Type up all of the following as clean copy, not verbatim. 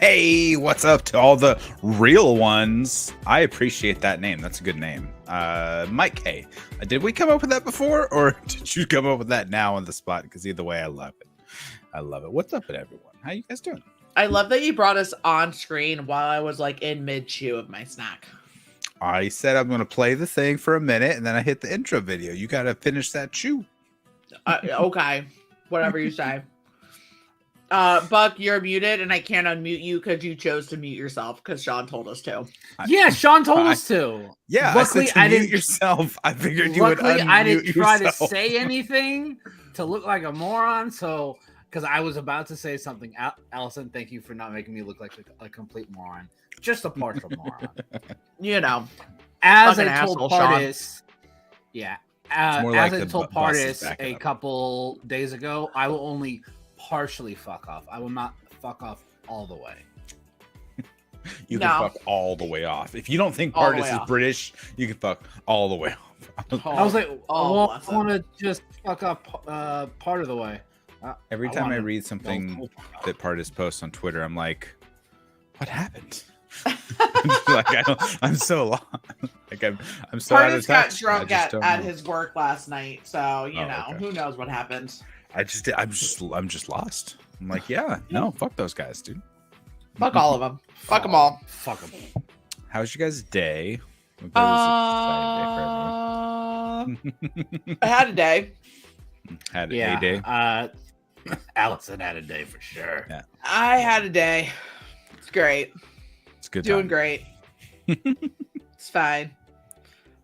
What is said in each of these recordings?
Hey, what's up to all the real ones? I appreciate that name. That's a good name. Mike K. Did we come up with that before, or did you come up with that now on the spot? Because either way, I love it. I love it. What's up with everyone? How you guys doing? I love that you brought us on screen while I was like in mid-chew of my snack. I said I'm going to play the thing for a minute, and then I hit the intro video. You got to finish that chew. Okay, whatever you say. Buck, you're muted, and I can't unmute you because you chose to mute yourself because Sean told us to. Yeah, Sean told us to. Yeah, luckily, I didn't mute yourself. I figured you would unmute yourself. I didn't try to say anything to look like a moron, so because I was about to say something. Allison, thank you for not making me look like a complete moron. Just a partial moron. You know, as I told Pardis, yeah, as I told Pardis a couple days ago, I will only partially fuck off. I will not fuck off all the way. You can fuck all the way off. If you don't think Pardis is British, you can fuck all the way off. I was like, I want to just fuck up part of the way. Every time I read something that Pardis posts on Twitter, I'm like, what happened? I'm so lost. Like I'm so out of touch. Pardis got drunk at his work last night, so you know who knows what happened. I'm just lost. I'm like, no, fuck those guys, dude. Fuck all of them. Fuck them all. Fuck them. How's your guys' day? I had a day. Had a day. Allison had a day for sure. Yeah. I had a day. It's great. It's good. Doing great. It's fine.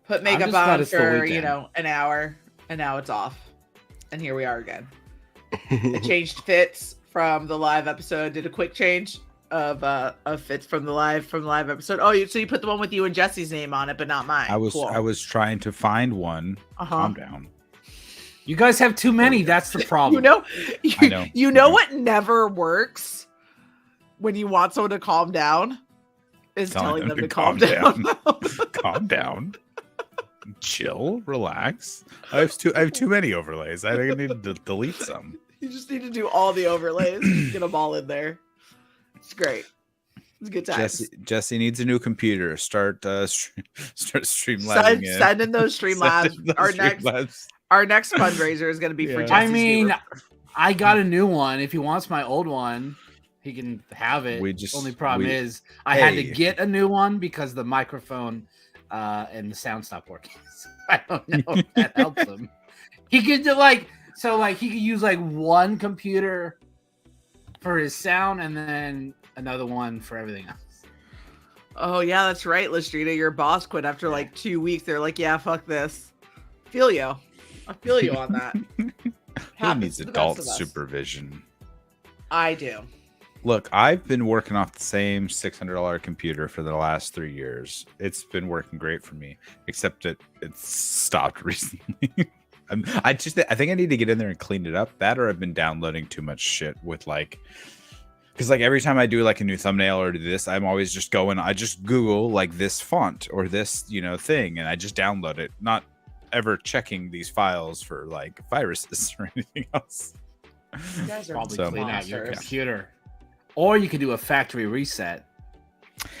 Put makeup on for an hour, and now it's off. And here we are again. I changed fits from the live episode. Did a quick change of fits from the live episode. Oh, so you put the one with you and Jesse's name on it, but not mine. I was trying to find one. Calm down. You guys have too many. That's the problem. I know. You know what never works when you want someone to calm down is telling them to calm down. Calm down. Chill, relax. I have too many overlays. I think I need to delete some. You just need to do all the overlays. Get them all in there. It's great. It's a good time. Jesse needs a new computer. Start Streamlabs. Send in those Streamlabs. Our next fundraiser is going to be for Jesse's. I mean, I got a new one. If he wants my old one, he can have it. Only problem is I had to get a new one because the microphone and the sound stopped working. So I don't know if that helps him. He could do he could use one computer for his sound and then another one for everything else. Oh yeah, that's right, Listrita. Your boss quit after 2 weeks. They're like, yeah, fuck this. I feel you on that. Who needs adult supervision? I do. Look, I've been working off the same $600 computer for the last 3 years. It's been working great for me, except that it's stopped recently. I think I need to get in there and clean it up. That, or I've been downloading too much shit with because every time I do a new thumbnail or do this, I'm always just I just Google this font or this thing, and I just download it, not ever checking these files for viruses or anything else. You guys are probably clean out your computer. Or you could do a factory reset.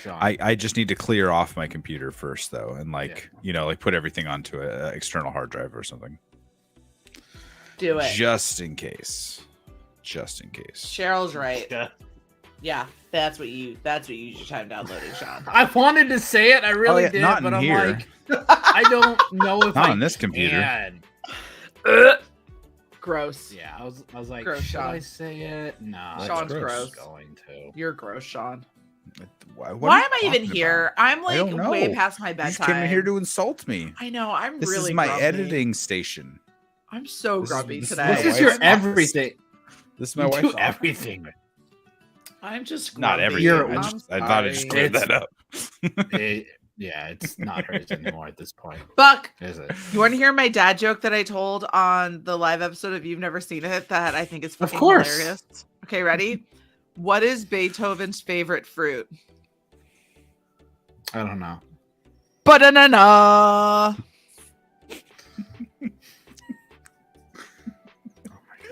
Sean. I just need to clear off my computer first, though, and put everything onto an external hard drive or something. Do it just in case. Cheryl's right. Yeah, that's what you use your time downloading, Sean. I wanted to say it, I really did, but I'm here. I don't know if not on this computer. Gross. Yeah, I was like, gross, should Sean. I say it? No, Sean's gross. Going to. You're gross, Sean. Why am I even here? I'm way past my bedtime. You just came in here to insult me. I know. This really is my grumpy. Editing station. I'm so grumpy today. This is your everything. This is my wife's everything. I'm just grumpy. Not everything. I thought I just cleared that up. Yeah, it's not hers anymore at this point. Buck, is it? You want to hear my dad joke that I told on the live episode of You've Never Seen It that I think is fucking hilarious? Okay, ready? What is Beethoven's favorite fruit? I don't know. Banana.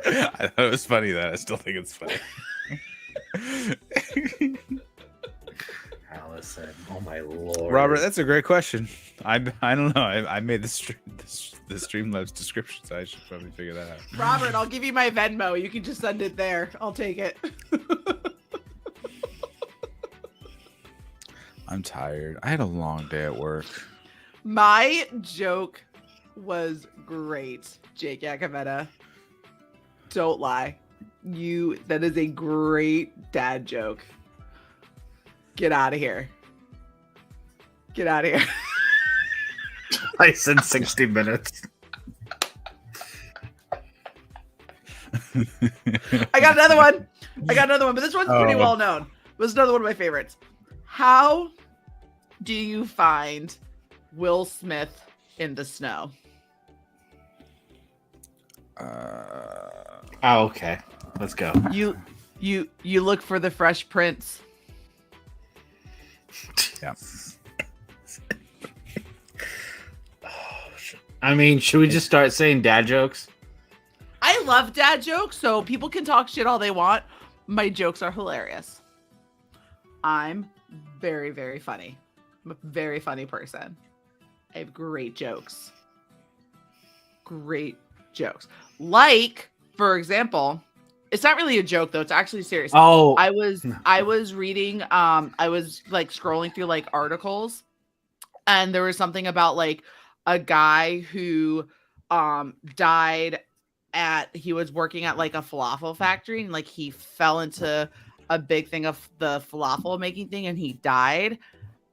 I thought it was funny. That I still think it's funny. Allison, oh my lord, Robert, that's a great question. I don't know. I made the Streamlabs description, so I should probably figure that out. Robert, I'll give you my Venmo. You can just send it there. I'll take it. I'm tired. I had a long day at work. My joke was great, Jake Acavetta. Don't lie. That is a great dad joke. Get out of here. Get out of here. I said 60 minutes. I got another one, but this one's pretty well known. This is another one of my favorites. How do you find Will Smith in the snow? Oh, okay. Let's go. You look for the Fresh Prince. Yeah. I mean, should we just start saying dad jokes? I love dad jokes, so people can talk shit all they want. My jokes are hilarious. I'm very, very funny. I'm a very funny person. I have great jokes. Great jokes. Like, for example, it's not really a joke though. It's actually serious. Oh, I was reading, I was like scrolling through like articles, and there was something about like a guy who died he was working at like a falafel factory, and like he fell into a big thing of the falafel making thing and he died.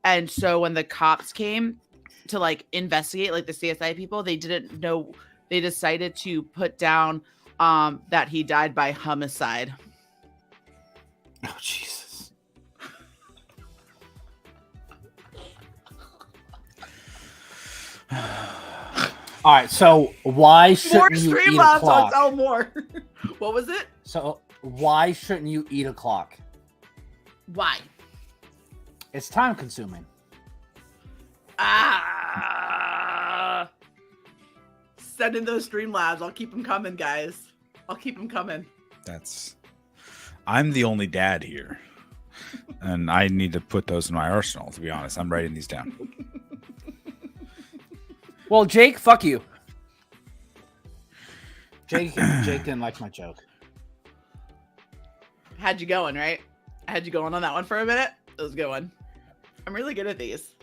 And so when the cops came to like investigate, like the CSI people, they didn't know, they decided to put down that he died by homicide. Oh Jesus. All right, so why shouldn't you eat a clock? I'll tell more. What was it? So why shouldn't you eat a clock? Why? It's time consuming. Send in those Streamlabs. I'll keep them coming, guys. I'll keep them coming. I'm the only dad here. And I need to put those in my arsenal, to be honest. I'm writing these down. Well, Jake, fuck you. Jake didn't like my joke. Had you going, right? I had you going on that one for a minute. It was a good one. I'm really good at these.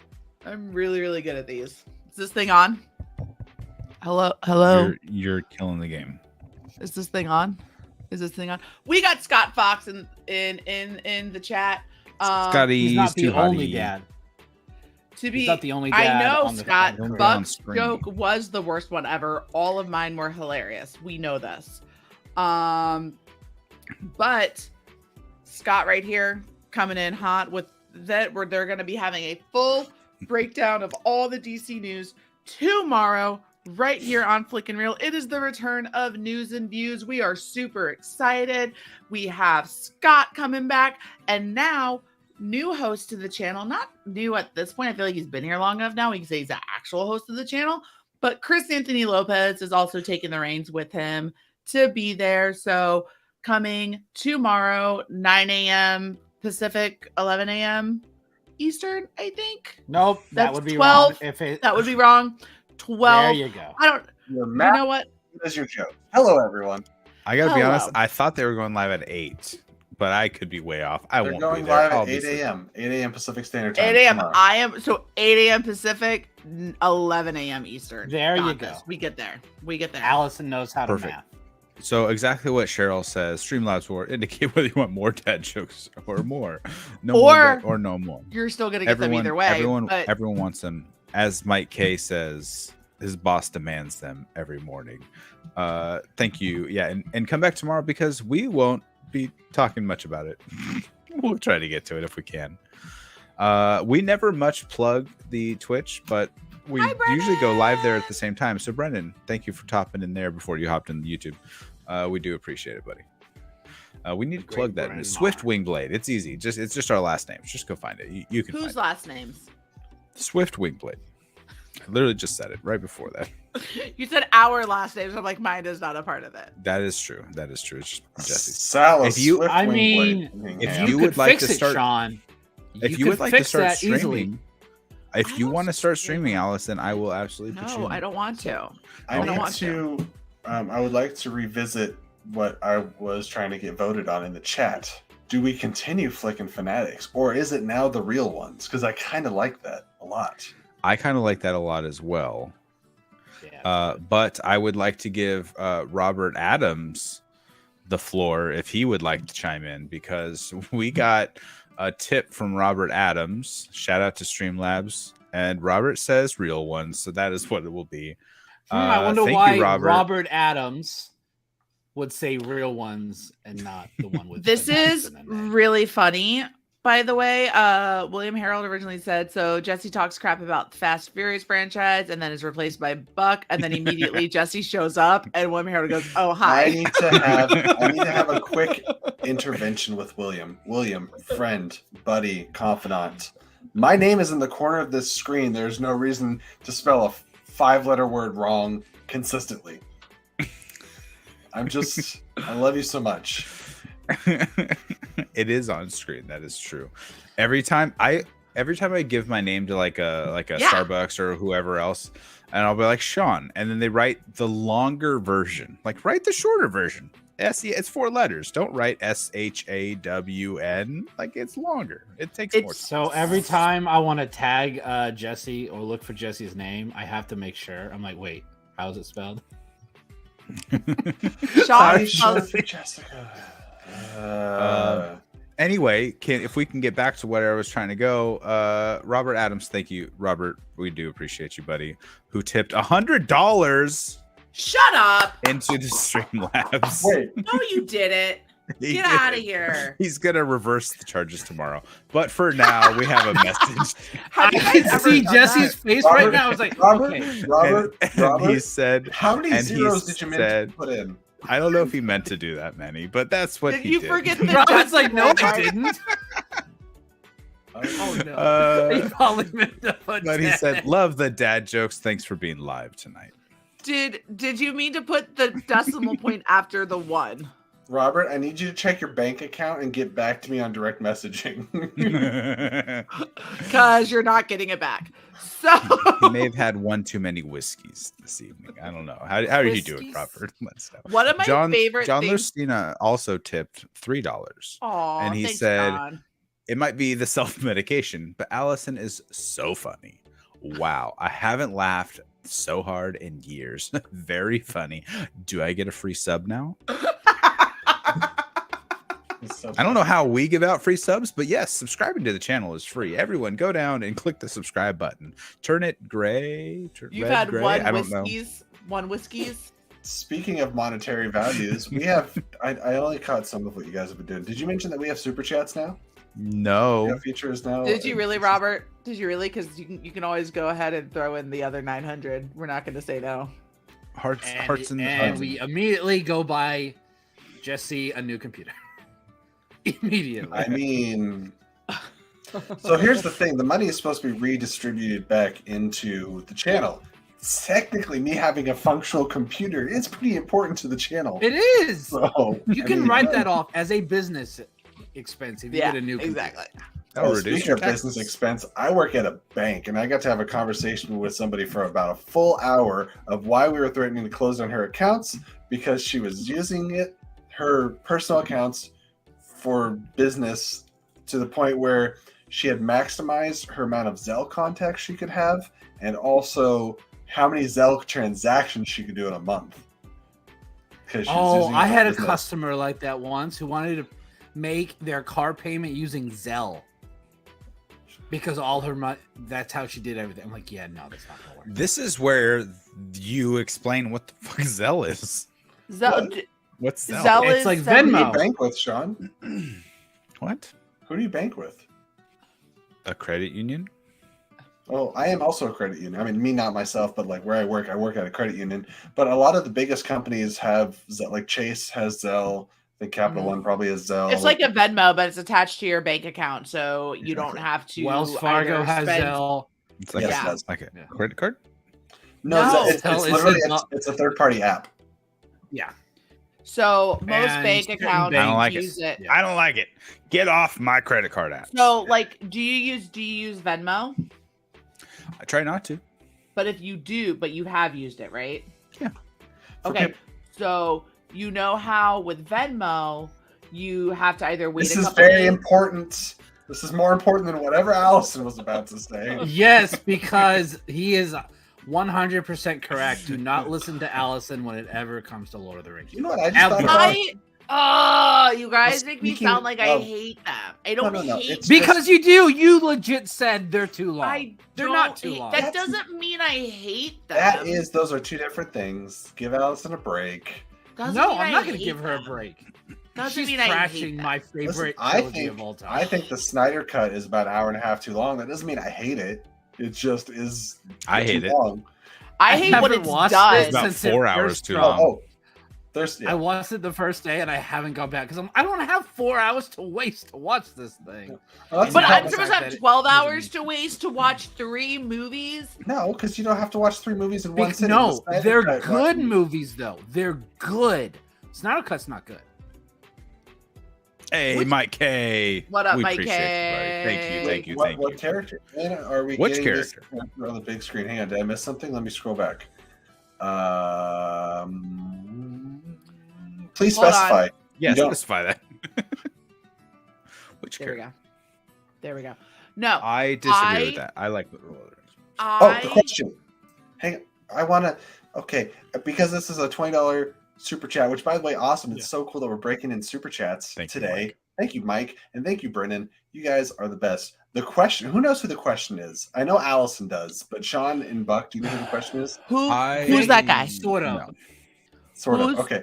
I'm really, really good at these. Is this thing on? Hello. You're killing the game. Is this thing on? We got Scott Fox in the chat. Scotty, he's not the only dad. He's not the only dad. I know, on the Scott. Buck's joke was the worst one ever. All of mine were hilarious. We know this. But Scott right here coming in hot with that, where they're going to be having a full breakdown of all the DC news tomorrow, right here on Flick and Reel. It is the return of News and Views. We are super excited. We have Scott coming back, and now new host to the channel. Not new at this point. I feel like he's been here long enough now. We can say he's the actual host of the channel. But Chris Anthony Lopez is also taking the reins with him to be there. So coming tomorrow, 9 a.m. Pacific, 11 a.m. Eastern, I think. Nope, that would be 12. Wrong. That would be wrong. 12. There you go. You know what? That's your joke. Hello, everyone. I gotta be honest. I thought they were going live at 8, but I could be way off. They're won't going be there. live at 8 a.m. 8 a.m. Pacific Standard Time. 8 a.m. tomorrow. I am so 8 a.m. Pacific, 11 a.m. Eastern. There Got you this. go. We get there. Allison knows how to math. So exactly what Cheryl says. Streamlabs will indicate whether you want more dad jokes or more, or no more. You're still gonna get them either way. Everyone wants them. As Mike K says, his boss demands them every morning. Thank you. Yeah, and come back tomorrow because we won't be talking much about it. We'll try to get to it if we can. We never much plug the Twitch, but we usually go live there at the same time. So Brendan, thank you for topping in there before you hopped in the YouTube. We do appreciate it, buddy. We need to plug that. Swift Wingblade. It's easy. It's just our last names. Just go find it. You can. Whose last names? Swift Wingblade. I literally just said it right before that. You said our last names. I'm like, mine is not a part of it. That is true. It's just Jesse. Salas, if you would like to start, Sean, if you would like to start streaming, if you want to start streaming, Allison, I will absolutely put you. No, I don't want to. I would like to revisit what I was trying to get voted on in the chat. Do we continue flicking fanatics, or is it now the real ones? Because I kind of like that a lot. I kind of like that a lot as well. Yeah. But I would like to give Robert Adams the floor if he would like to chime in, because we got a tip from Robert Adams. Shout out to Streamlabs. And Robert says real ones, so that is what it will be. I wonder why Robert Adams would say real ones and not the one with this is really funny, by the way. William Harold originally said, so Jesse talks crap about Fast Furious franchise and then is replaced by Buck, and then immediately Jesse shows up and William Harold goes, oh, hi. I need to have a quick intervention with William. William, friend, buddy, confidant. My name is in the corner of this screen. There's no reason to spell a 5-letter word wrong consistently. I love you so much. It is on screen. That is true. Every time I give my name to like a Starbucks or whoever else, and I'll be like Sean, and then they write the longer version. Like, write the shorter version. It's 4 letters. Don't write SHAWN. Like, it's longer. It takes more time. So every time I want to tag Jesse or look for Jesse's name, I have to make sure. I'm like, wait, how is it spelled? Sean Jessica. Anyway, if we can get back to where I was trying to go, Robert Adams, thank you, Robert. We do appreciate you, buddy. Who tipped $100? Shut up! Into the Streamlabs. Wait, no, you didn't. Get out of here. He's gonna reverse the charges tomorrow. But for now, we have a message. I can see Jesse's face right now. I was like, Robert, he said, how many zeros did you meant to put in? I don't know if he meant to do that many, but that's what he did. You forget the Robert's like, no, I didn't. Oh no. He probably meant to put but 10. He said, love the dad jokes. Thanks for being live tonight. Did you mean to put the decimal point after the 1? Robert, I need you to check your bank account and get back to me on direct messaging. Because you're not getting it back. So he may have had one too many whiskeys this evening. I don't know. How are you doing, Robert? Let's know. One of my favorite John things... Lucina also tipped $3. Aww, and he said, John. It might be the self-medication, but Allison is so funny. Wow. I haven't laughed so hard in years. Very funny. Do I get a free sub now? I don't know how we give out free subs, but yes, subscribing to the channel is free. Everyone go down and click the subscribe button. Turn it gray. You've had gray. One whiskeys. Speaking of monetary values, we have I only caught some of what you guys have been doing. Did you mention that we have super chats now? No. Features now. Did you really, Robert? Did you really? Because you can always go ahead and throw in the other 900. We're not going to say no. Hearts and we immediately go buy Jesse a new computer. Immediately. I mean, so here's the thing: the money is supposed to be redistributed back into the channel. Technically, me having a functional computer is pretty important to the channel. It is. So, you can write that off as a business expense if you get a new computer. Exactly. Speaking of business expense, I work at a bank, and I got to have a conversation with somebody for about a full hour of why we were threatening to close on her accounts because she was using her personal accounts for business to the point where she had maximized her amount of Zelle contacts she could have, and also how many Zelle transactions she could do in a month. I had a customer like that once who wanted to make their car payment using Zelle. Because all her money, that's how she did everything. I'm like, yeah, no, that's not gonna work. This is where you explain what the fuck Zelle is. What's Zelle? Zelle it's like Venmo. Who do you bank with, Sean? What? Who do you bank with? A credit union? Oh, I am also a credit union. I mean, me, not myself, but like where I work at a credit union. But a lot of the biggest companies have Zelle, like Chase has Zelle. The Capital One probably has Zelle. It's like a Venmo, but it's attached to your bank account, so you don't have to. Wells Fargo has Zelle. It's like a credit card. No, it's literally it's a third-party app. Yeah. So most bank accounts use it. Yeah. I don't like it. Get off my credit card app. So, like, do you use Venmo? I try not to. But if you do, but you have used it, right? Yeah. Okay. So you know how with Venmo you have to either wait. This is very important. This is more important than whatever Allison was about to say. Yes, because he is 100% correct. Do not listen to Allison when it ever comes to Lord of the Rings. You know what? I just you guys make me sound like I hate them. I don't hate because you do. You legit said they're too long. They're not too long. That doesn't mean I hate them. Those are two different things. Give Allison a break. I'm not going to give her a break. Doesn't She's mean trashing my favorite trilogy of all time. I think the Snyder Cut is about an hour and a half too long. That doesn't mean I hate it. It just is. I hate it. Long. I hate what it's done. It's about 4 hours too long. I watched it the first day and I haven't gone back because I don't have 4 hours to waste to watch this thing. But I'm supposed to have 12 hours to waste to watch 3 movies? No, because you don't have to watch 3 movies in one sitting. No, they're good movies though. They're good. Snyder Cut's not good. Hey, Mike K. What up, Mike K? Thank you. What character? Are we Which character? On the big screen. Hang on, did I miss something? Let me scroll back. Please specify. Yeah, specify that. Which character? There we go. No, I disagree with that. I like the rule. The question. Hang on. I want to. Okay, because this is a $20 super chat, which by the way, awesome. It's so cool that we're breaking in super chats today. Thank you, Mike, and thank you, Brennan. You guys are the best. The question. Who knows who the question is? I know Allison does, but Sean and Buck, do you know who the question is? Who's that guy? Sort of. No. Sort of. Okay.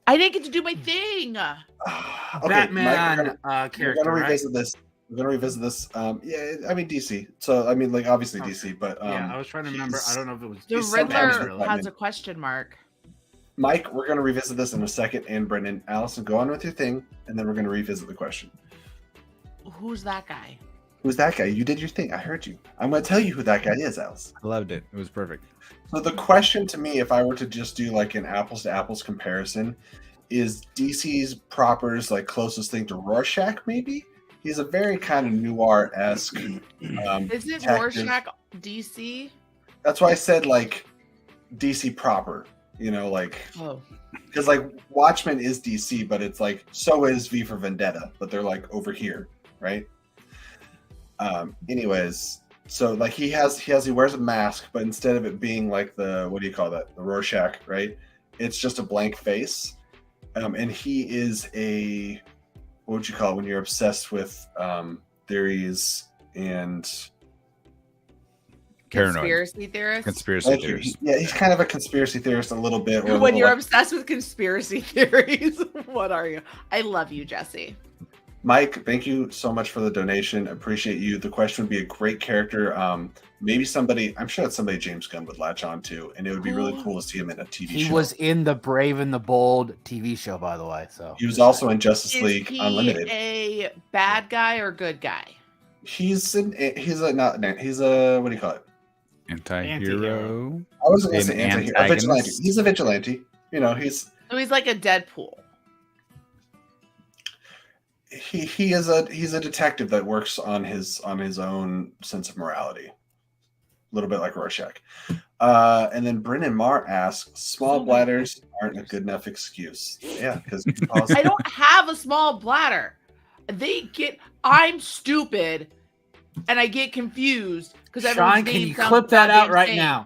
I didn't get to do my thing. Okay, Batman We're character. gonna revisit this. Yeah, I mean DC. So I mean, like obviously DC, but I was trying to remember. I don't know if it was. The Riddler has a question mark. Mike, we're gonna revisit this in a second, and Brendan, Allison, go on with your thing, and then we're gonna revisit the question. Who's that guy? Who's that guy? You did your thing. I heard you. I'm gonna tell you who that guy is, Alice. I loved it. It was perfect. So the question to me, if I were to just do like an apples to apples comparison, is DC's proper's like closest thing to Rorschach, maybe? He's a very kind of noir-esque. Isn't Rorschach DC? That's why I said like DC proper. You know, like because like Watchmen is DC, but it's like so is V for Vendetta, but they're like over here, right? Anyways, so like he wears a mask, but instead of it being like the the Rorschach, right? It's just a blank face, and he is a what would you call it when you're obsessed with theories and conspiracy theorist? Conspiracy theorist. Yeah, he's kind of a conspiracy theorist a little bit. When you're obsessed with conspiracy theories, what are you? I love you, Jesse. Mike, thank you so much for the donation. Appreciate you. The question would be a great character. Maybe somebody, I'm sure that's somebody James Gunn would latch on to, and it would be really cool to see him in a TV show. He was in the Brave and the Bold TV show, by the way. So he was also in Justice League Unlimited. Is he a bad guy or good guy? He's a what do you call it? Anti-hero. I wasn't going to say anti-hero. A vigilante. He's a vigilante. You know, so he's like a Deadpool. He's a detective that works on his own sense of morality, a little bit like Rorschach. And then Brennan Marr asks, "Small bladders aren't a good enough excuse." Yeah, because I don't have a small bladder. I'm stupid, and I get confused because Sean, can you clip that out right now?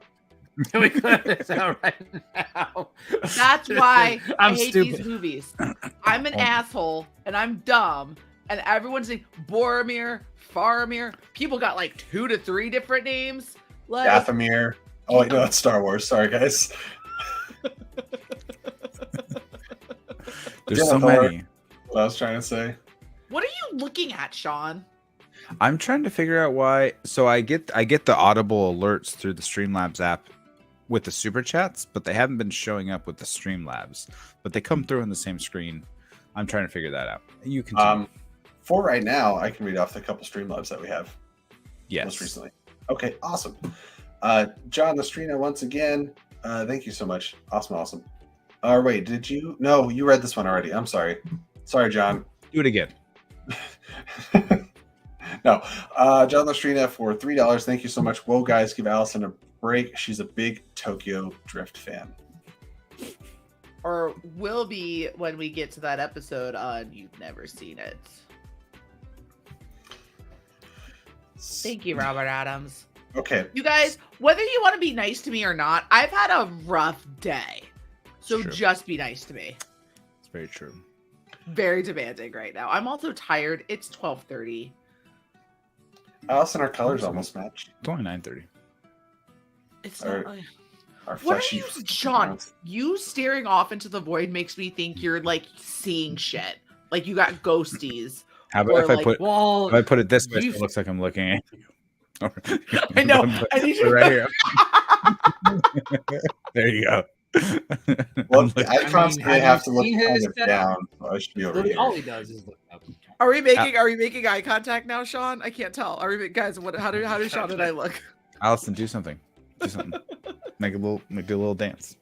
Can we clip this out right now? That's why I hate these movies. I'm an asshole and I'm dumb, and everyone's saying Boromir, Faramir. People got like 2 to 3 different names. Like Dathomir. Oh wait, no, that's Star Wars. Sorry, guys. There's so many. What I was trying to say. What are you looking at, Sean? I'm trying to figure out why. So I get the audible alerts through the Streamlabs app with the super chats, but they haven't been showing up with the Streamlabs. But they come through on the same screen. I'm trying to figure that out. You can. For right now, I can read off the couple Streamlabs that we have. Yes. Most recently. Okay, awesome. John Lestrina, once again, thank you so much. Awesome. Wait, did you? No, you read this one already. I'm sorry. Sorry, John. Do it again. No, John Lestrina for $3. Thank you so much. Whoa, guys, give Allison a break. She's a big Tokyo Drift fan. Or will be when we get to that episode on You've Never Seen It. Thank you, Robert Adams. Okay. You guys, whether you want to be nice to me or not, I've had a rough day. So just be nice to me. It's very true. Very demanding right now. I'm also tired. It's 12:30. Allison, our colors almost match. It's only 9:30. It's not. Our what are you, Sean? You staring off into the void makes me think you're like seeing shit. Like you got ghosties. How about if I put it this way? It looks like I'm looking at you. I know. I need you right here. There you go. Well, I constantly have to look kind of down. So I should be over here. All he does is look up. Are we making eye contact now, Sean? I can't tell. Are we guys? How do Sean and I look? Allison, do something. Do something. Make a little dance.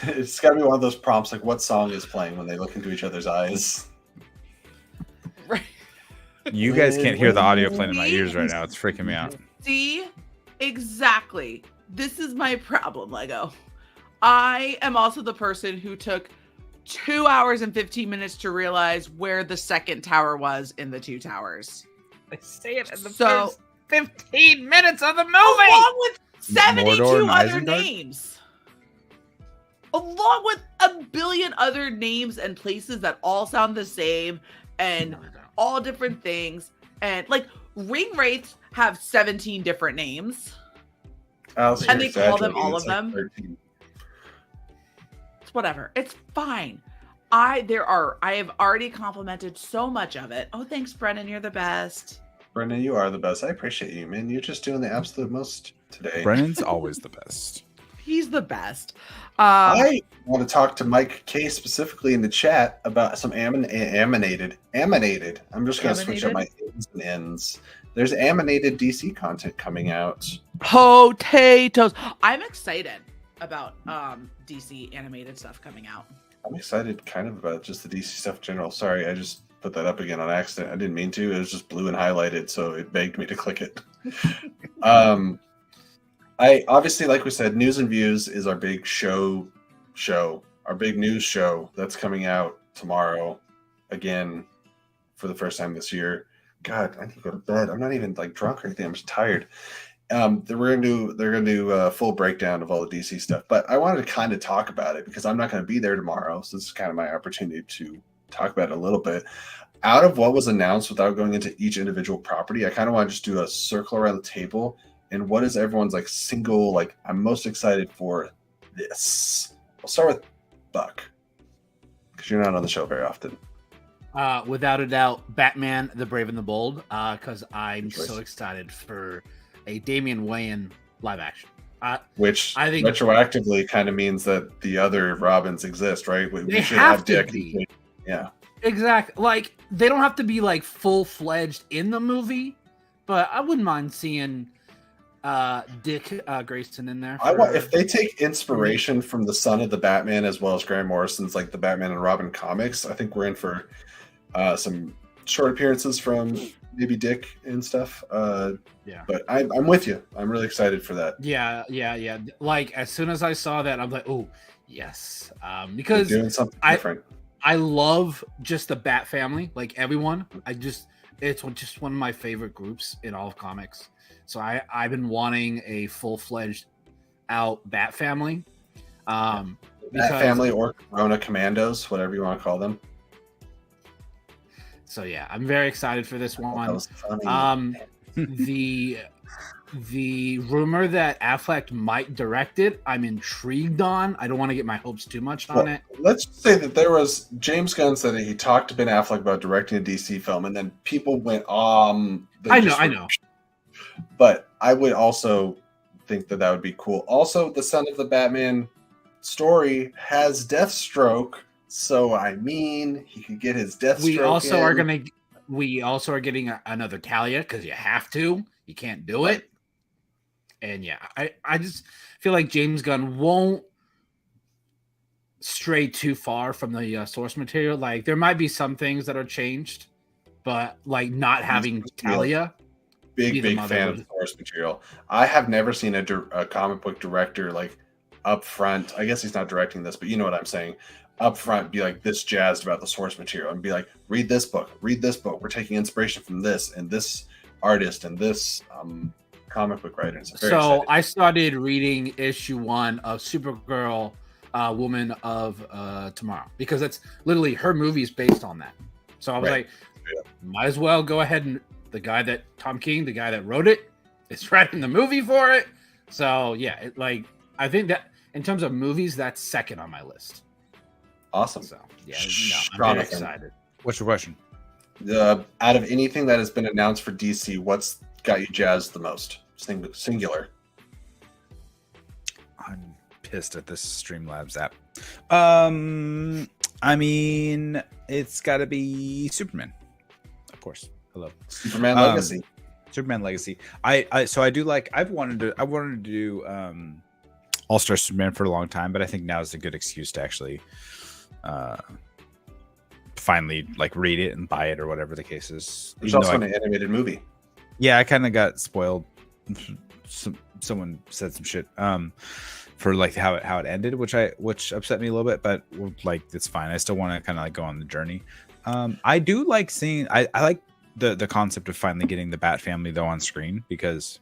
It's got to be one of those prompts, like what song is playing when they look into each other's eyes. Right. You guys can't hear the audio playing in my ears right now. It's freaking me out. See, exactly. This is my problem, Lego. I am also the person who took 2 hours and 15 minutes to realize where the second tower was in the two towers. I say it in the first 15 minutes of the movie! Along with 72 Mordor, other Isengard? names. Along with a billion other names and places that all sound the same and all different things. And like ring wraiths have 17 different names. And they call them all of them. 13. It's whatever. It's fine. I have already complimented so much of it. Oh, thanks, Brennan. You're the best. Brennan, you are the best. I appreciate you, man. You're just doing the absolute most today. Brennan's always the best. He's the best. I want to talk to Mike K specifically in the chat about some animated. I'm just going to switch up my ends and ends. There's animated DC content coming out. Potatoes. I'm excited about DC animated stuff coming out. I'm excited kind of about just the DC stuff in general. Sorry, I just put that up again on accident. I didn't mean to. It was just blue and highlighted, so it begged me to click it. I obviously, like we said, News and Views is our big show, our big news show that's coming out tomorrow again for the first time this year. God, I need to go to bed. I'm not even like drunk or anything. I'm just tired. They're gonna do a full breakdown of all the DC stuff, but I wanted to kind of talk about it because I'm not going to be there tomorrow, so this is kind of my opportunity to talk about it a little bit. Out of what was announced, without going into each individual property, I kind of want to just do a circle around the table. And what is everyone's like single, like I'm most excited for this? I'll start with Buck, because you're not on the show very often. Without a doubt, Batman: The Brave and the Bold, because I'm so excited for a Damian Wayne live action. Which I think retroactively kind of means that the other Robins exist, right? We should have Dick. Yeah, exactly. Like they don't have to be like full-fledged in the movie, but I wouldn't mind seeing Dick Grayson in there. If they take inspiration from the son of the Batman as well as Grant Morrison's like the Batman and Robin comics, I think we're in for some short appearances from maybe Dick and stuff. Yeah, but I'm with you. I'm really excited for that. Yeah. Like as soon as I saw that, I'm like, oh yes, because they're doing something different. I love just the Bat family, like everyone. It's just one of my favorite groups in all of comics. So I've been wanting a full-fledged out Bat family. Bat family or Corona Commandos, whatever you want to call them. So yeah, I'm very excited for this one. That was funny. The rumor that Affleck might direct it, I'm intrigued on. I don't want to get my hopes too much on it. Let's say that there was James Gunn said that he talked to Ben Affleck about directing a DC film, and then people went, I know. But I would also think that would be cool. Also, the son of the Batman story has Deathstroke, so I mean, he could get his Deathstroke. We also are getting another Talia because you have to. you can't do it. And yeah, I just feel like James Gunn won't stray too far from the source material. Like there might be some things that are changed, but like not having Talia. Big fan of source material. I have never seen a comic book director like up front. I guess he's not directing this, but you know what I'm saying. Up front, be like this jazzed about the source material and be like, read this book. We're taking inspiration from this and this artist and this comic book writer. So I started reading issue 1 of Supergirl, Woman of Tomorrow, because that's literally her movie is based on that. So I was like, might as well go ahead and the guy that wrote it is writing the movie for it. So yeah, I think that in terms of movies, that's second on my list. Awesome. So yeah, I'm very excited. What's your question? Out of anything that has been announced for DC, what's got you jazzed the most? Singular. I'm pissed at this Streamlabs app. I mean, it's got to be Superman, of course. Hello, Superman Legacy. Superman Legacy. I've wanted to do All-Star Superman for a long time, but I think now is a good excuse to actually finally like read it and buy it or whatever the case is. There's also an animated movie. Yeah, I kind of got spoiled. Someone said some shit for like how it ended, which upset me a little bit, but like it's fine. I still want to kind of like go on the journey. I do like seeing. I like the concept of finally getting the Bat family though on screen, because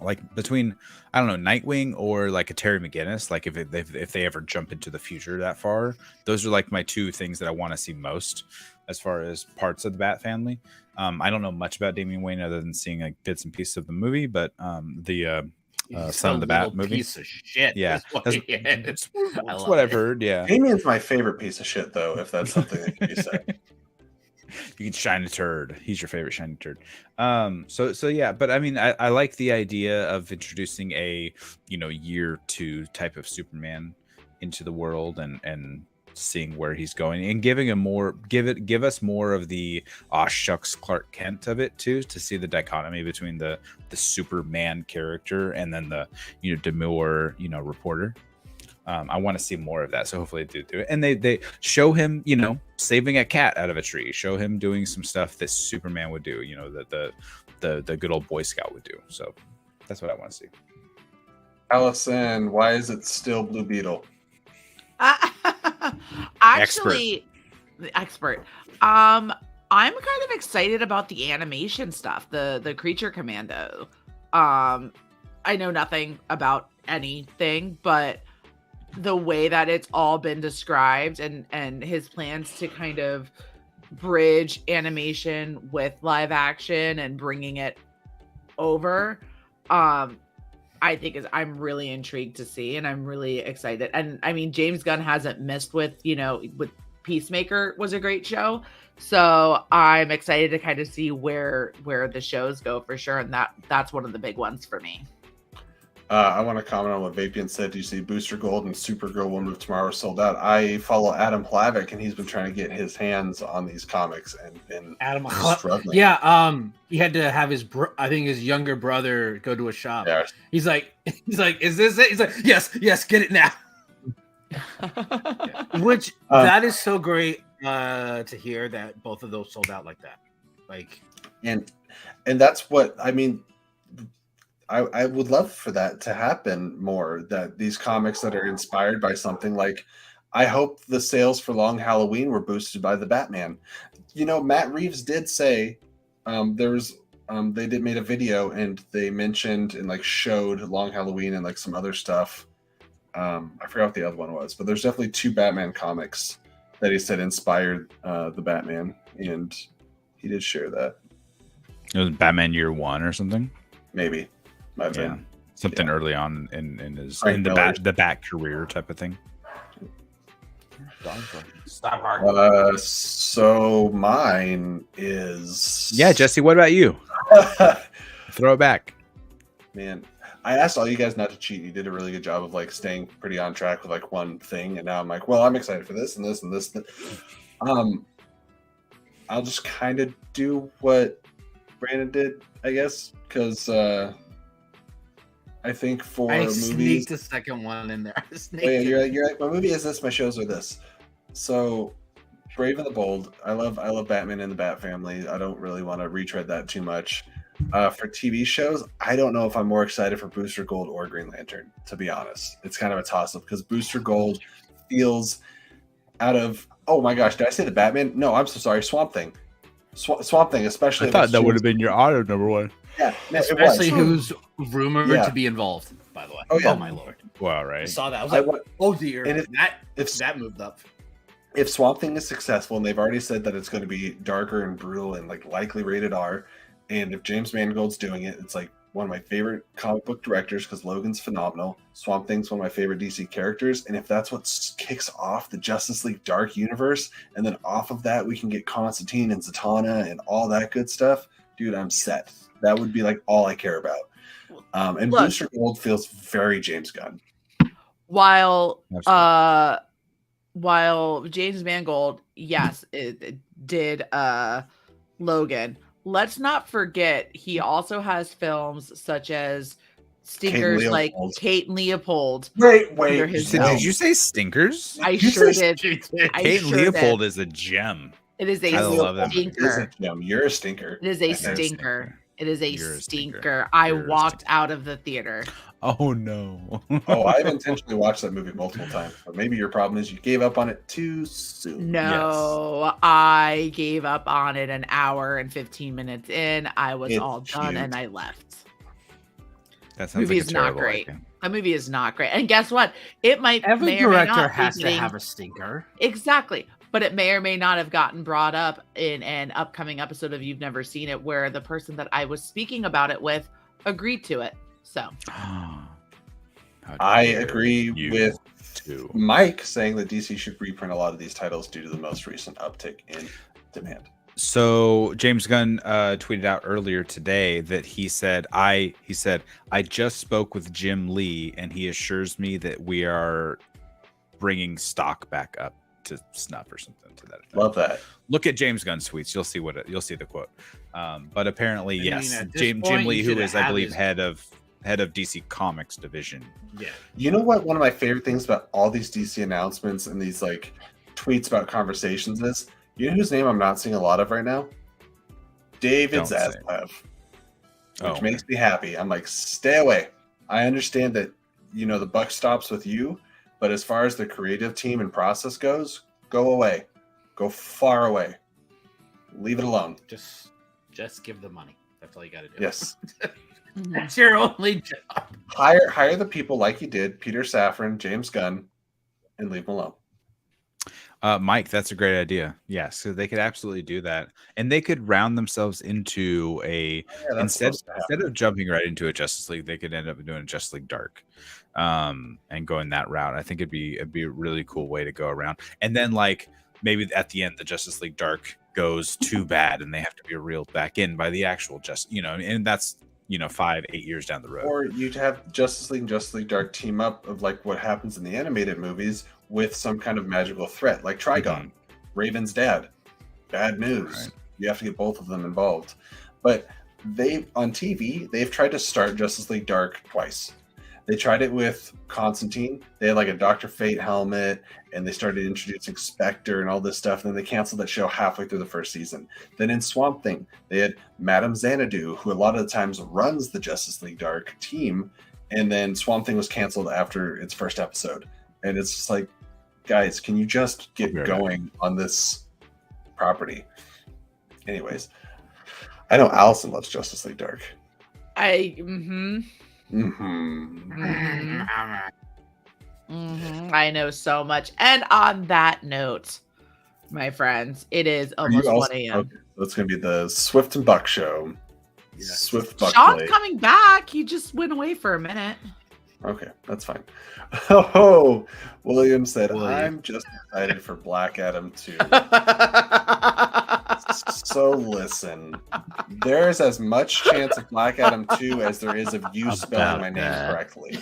like between I don't know Nightwing or like a Terry McGinnis, like if they ever jump into the future that far, those are like my two things that I want to see most as far as parts of the Bat family. I don't know much about Damian Wayne other than seeing like bits and pieces of the movie, but the Son of the Bat movie, piece of shit. Yeah, that's what I've heard. Yeah, Damian's my favorite piece of shit, though. If that's something that can be said. You can shine a turd. He's your favorite shiny turd. So yeah, but I mean, I like the idea of introducing a year 2 type of Superman into the world and seeing where he's going and giving him more. Give us more of the shucks Clark Kent of it too, to see the dichotomy between the Superman character and then the demure reporter. I want to see more of that, so hopefully they do it. And they show him, saving a cat out of a tree. Show him doing some stuff that Superman would do, that the good old Boy Scout would do. So that's what I want to see. Allison, why is it still Blue Beetle? Actually, expert. I'm kind of excited about the animation stuff, the Creature Commando. I know nothing about anything, but the way that it's all been described and his plans to kind of bridge animation with live action and bringing it over, I think I'm really intrigued to see, and I'm really excited. And I mean, James Gunn hasn't missed with Peacemaker was a great show. So I'm excited to kind of see where the shows go for sure. And that's one of the big ones for me. I want to comment on what Vapian said. You see Booster Gold and Supergirl Woman of Tomorrow sold out. I follow Adam Plavik, and he's been trying to get his hands on these comics and been struggling. Yeah, he had to have his younger brother go to a shop. Yeah. He's like, is this it? He's like, yes, get it now. Which that is so great to hear that both of those sold out like that. Like, and that's what I mean. I would love for that to happen more, that these comics that are inspired by something, like I hope the sales for Long Halloween were boosted by the Batman. Matt Reeves did say they made a video and they mentioned and like showed Long Halloween and like some other stuff. I forgot what the other one was, but there's definitely 2 Batman comics that he said inspired the Batman, and he did share that. It was Batman Year 1 or something? Maybe. Something early on in his the Bat career type of thing. So mine is Jesse. What about you? Throw it back, man. I asked all you guys not to cheat. You did a really good job of like staying pretty on track with like one thing, and now I'm like, well, I'm excited for this and this and this. I'll just kind of do what Brandon did, I guess, because I think for movies, sneaked the second one in there. You're like, my movie is this, my shows are this. So, Brave and the Bold. I love Batman and the Bat Family. I don't really want to retread that too much. For TV shows, I don't know if I'm more excited for Booster Gold or Green Lantern, to be honest. It's kind of a toss-up because Booster Gold feels out of, oh my gosh, did I say the Batman? No, I'm so sorry, Swamp Thing. Swamp Thing, especially. I thought that would have been your auto number one. Yeah, especially who's rumored to be involved, by the way. Oh, yeah. Oh my lord. Wow, right. I saw that. I was like, oh dear. And if that moved up. If Swamp Thing is successful, and they've already said that it's going to be darker and brutal and like likely rated R, and if James Mangold's doing it, it's like one of my favorite comic book directors because Logan's phenomenal. Swamp Thing's one of my favorite DC characters, and if that's what kicks off the Justice League Dark universe, and then off of that we can get Constantine and Zatanna and all that good stuff, dude, I'm set. That would be like all I care about. And look, Booster Gold feels very James Gunn. While James Mangold, yes, it did Logan. Let's not forget he also has films such as stinkers like Kate and Leopold. Wait. Did you say stinkers? I sure did. Kate and Leopold is a gem. It is a stinker. You're a stinker. It is a stinker. It is a stinker. I walked out of the theater. Oh no. I've intentionally watched that movie multiple times. But maybe your problem is you gave up on it too soon. No, yes. I gave up on it an hour and 15 minutes in. I was all done and I left. That movie is not great. That movie is not great. And guess what? It might every director has to have a stinker. Exactly. But it may or may not have gotten brought up in an upcoming episode of You've Never Seen It, where the person that I was speaking about it with agreed to it. So I agree with Mike saying that DC should reprint a lot of these titles due to the most recent uptick in demand. So James Gunn tweeted out earlier today that he said I just spoke with Jim Lee and he assures me that we are bringing stock back up to snuff or something to that effect. Love that. Look at James Gunn's tweets. You'll see the quote. But apparently, yes, Jim Lee, who is I believe head of DC Comics division. Yeah. You know what? One of my favorite things about all these DC announcements and these like tweets about conversations is, you know whose name I'm not seeing a lot of right now? David Zaslav. Which makes me happy. I'm like, stay away. I understand that, the buck stops with you, but as far as the creative team and process goes, go away. Go far away. Leave it alone. Just give the money. That's all you got to do. Yes. That's your only job. Hire the people like you did, Peter Safran, James Gunn, and leave them alone. Mike, that's a great idea. Yes, so they could absolutely do that, and they could round themselves into instead of jumping right into a Justice League, they could end up doing a Justice League Dark, and going that route. I think it'd be a really cool way to go around. And then like maybe at the end, the Justice League Dark goes too bad, and they have to be reeled back in by the actual and that's 5-8 years down the road. Or you'd have Justice League and Justice League Dark team up of like what happens in the animated movies with some kind of magical threat, like Trigon, Raven's dad. Bad news. Right. You have to get both of them involved. But on TV, they've tried to start Justice League Dark twice. They tried it with Constantine. They had like a Dr. Fate helmet, and they started introducing Spectre and all this stuff. And then they canceled that show halfway through the first season. Then in Swamp Thing, they had Madame Xanadu, who a lot of the times runs the Justice League Dark team. And then Swamp Thing was canceled after its first episode. And it's just like, guys, can you just get going on this property? Anyways, I know Allison loves Justice League Dark. I know so much. And on that note, my friends, it is almost 1 a.m. Okay, that's going to be the Swift and Buck show. Yeah. Swift Buck. Sean's coming back. He just went away for a minute. Okay, that's fine. Oh, William said, I'm just excited for Black Adam 2. So listen, there's as much chance of Black Adam 2 as there is of you spelling my name correctly.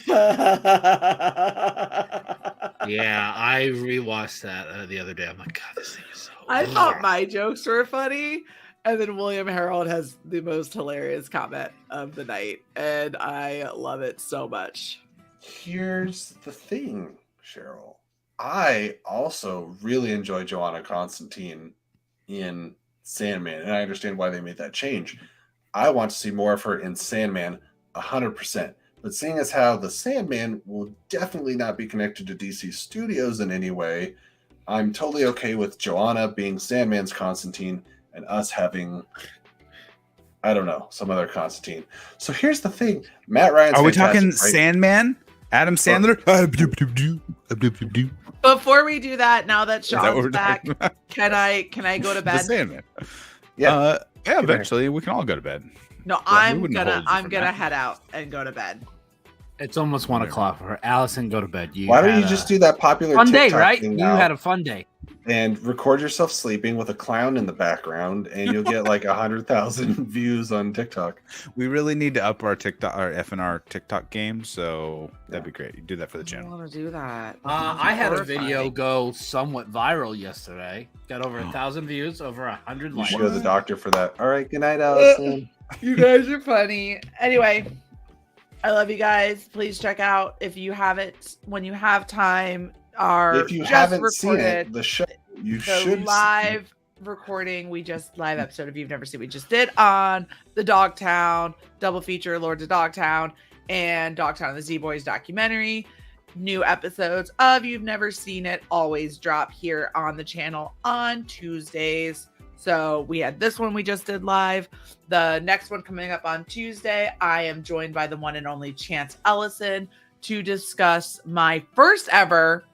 Yeah, I rewatched that the other day. I'm like, God, this thing is so I thought my jokes were funny, And then William Harold has the most hilarious comment of the night, and I love it so much. Here's the thing, Cheryl. I also really enjoy Joanna Constantine in Sandman, and I understand why they made that change. I want to see more of her in Sandman 100%. But seeing as how the Sandman will definitely not be connected to DC Studios in any way, I'm totally okay with Joanna being Sandman's Constantine and us having, I don't know, some other Constantine. So here's the thing. Matt Ryan's Are we talking right? Sandman? Adam Sandler? Before we do that, now that Sean's back, can I go to bed? The Sandman. Yeah. Yeah, eventually we can all go to bed. No, I'm gonna head out and go to bed. It's almost 1 o'clock for her. Allison, go to bed. Why don't you just do that popular fun TikTok day, right? thing You now had a fun day. and record yourself sleeping with a clown in the background, and you'll get like 100,000 views on TikTok. We really need to up our TikTok, our FNR TikTok game, so that'd be great. You do that for the I channel. want to do that. I had a video go somewhat viral yesterday. Got over 1,000 views, over 100 You likes. should go to the doctor for that. All right, good night, Allison. You guys are funny. Anyway, I love you guys. Please check out if you haven't, when you have time. If you haven't seen it, the show you should live recording. We just live episode. If you've never seen, we just did on the Dogtown double feature, Lords of Dogtown and Dogtown the Z Boys documentary. New episodes of You've Never Seen It always drop here on the channel on Tuesdays. So we had this one we just did live. The next one coming up on Tuesday, I am joined by the one and only Chance Ellison to discuss my first ever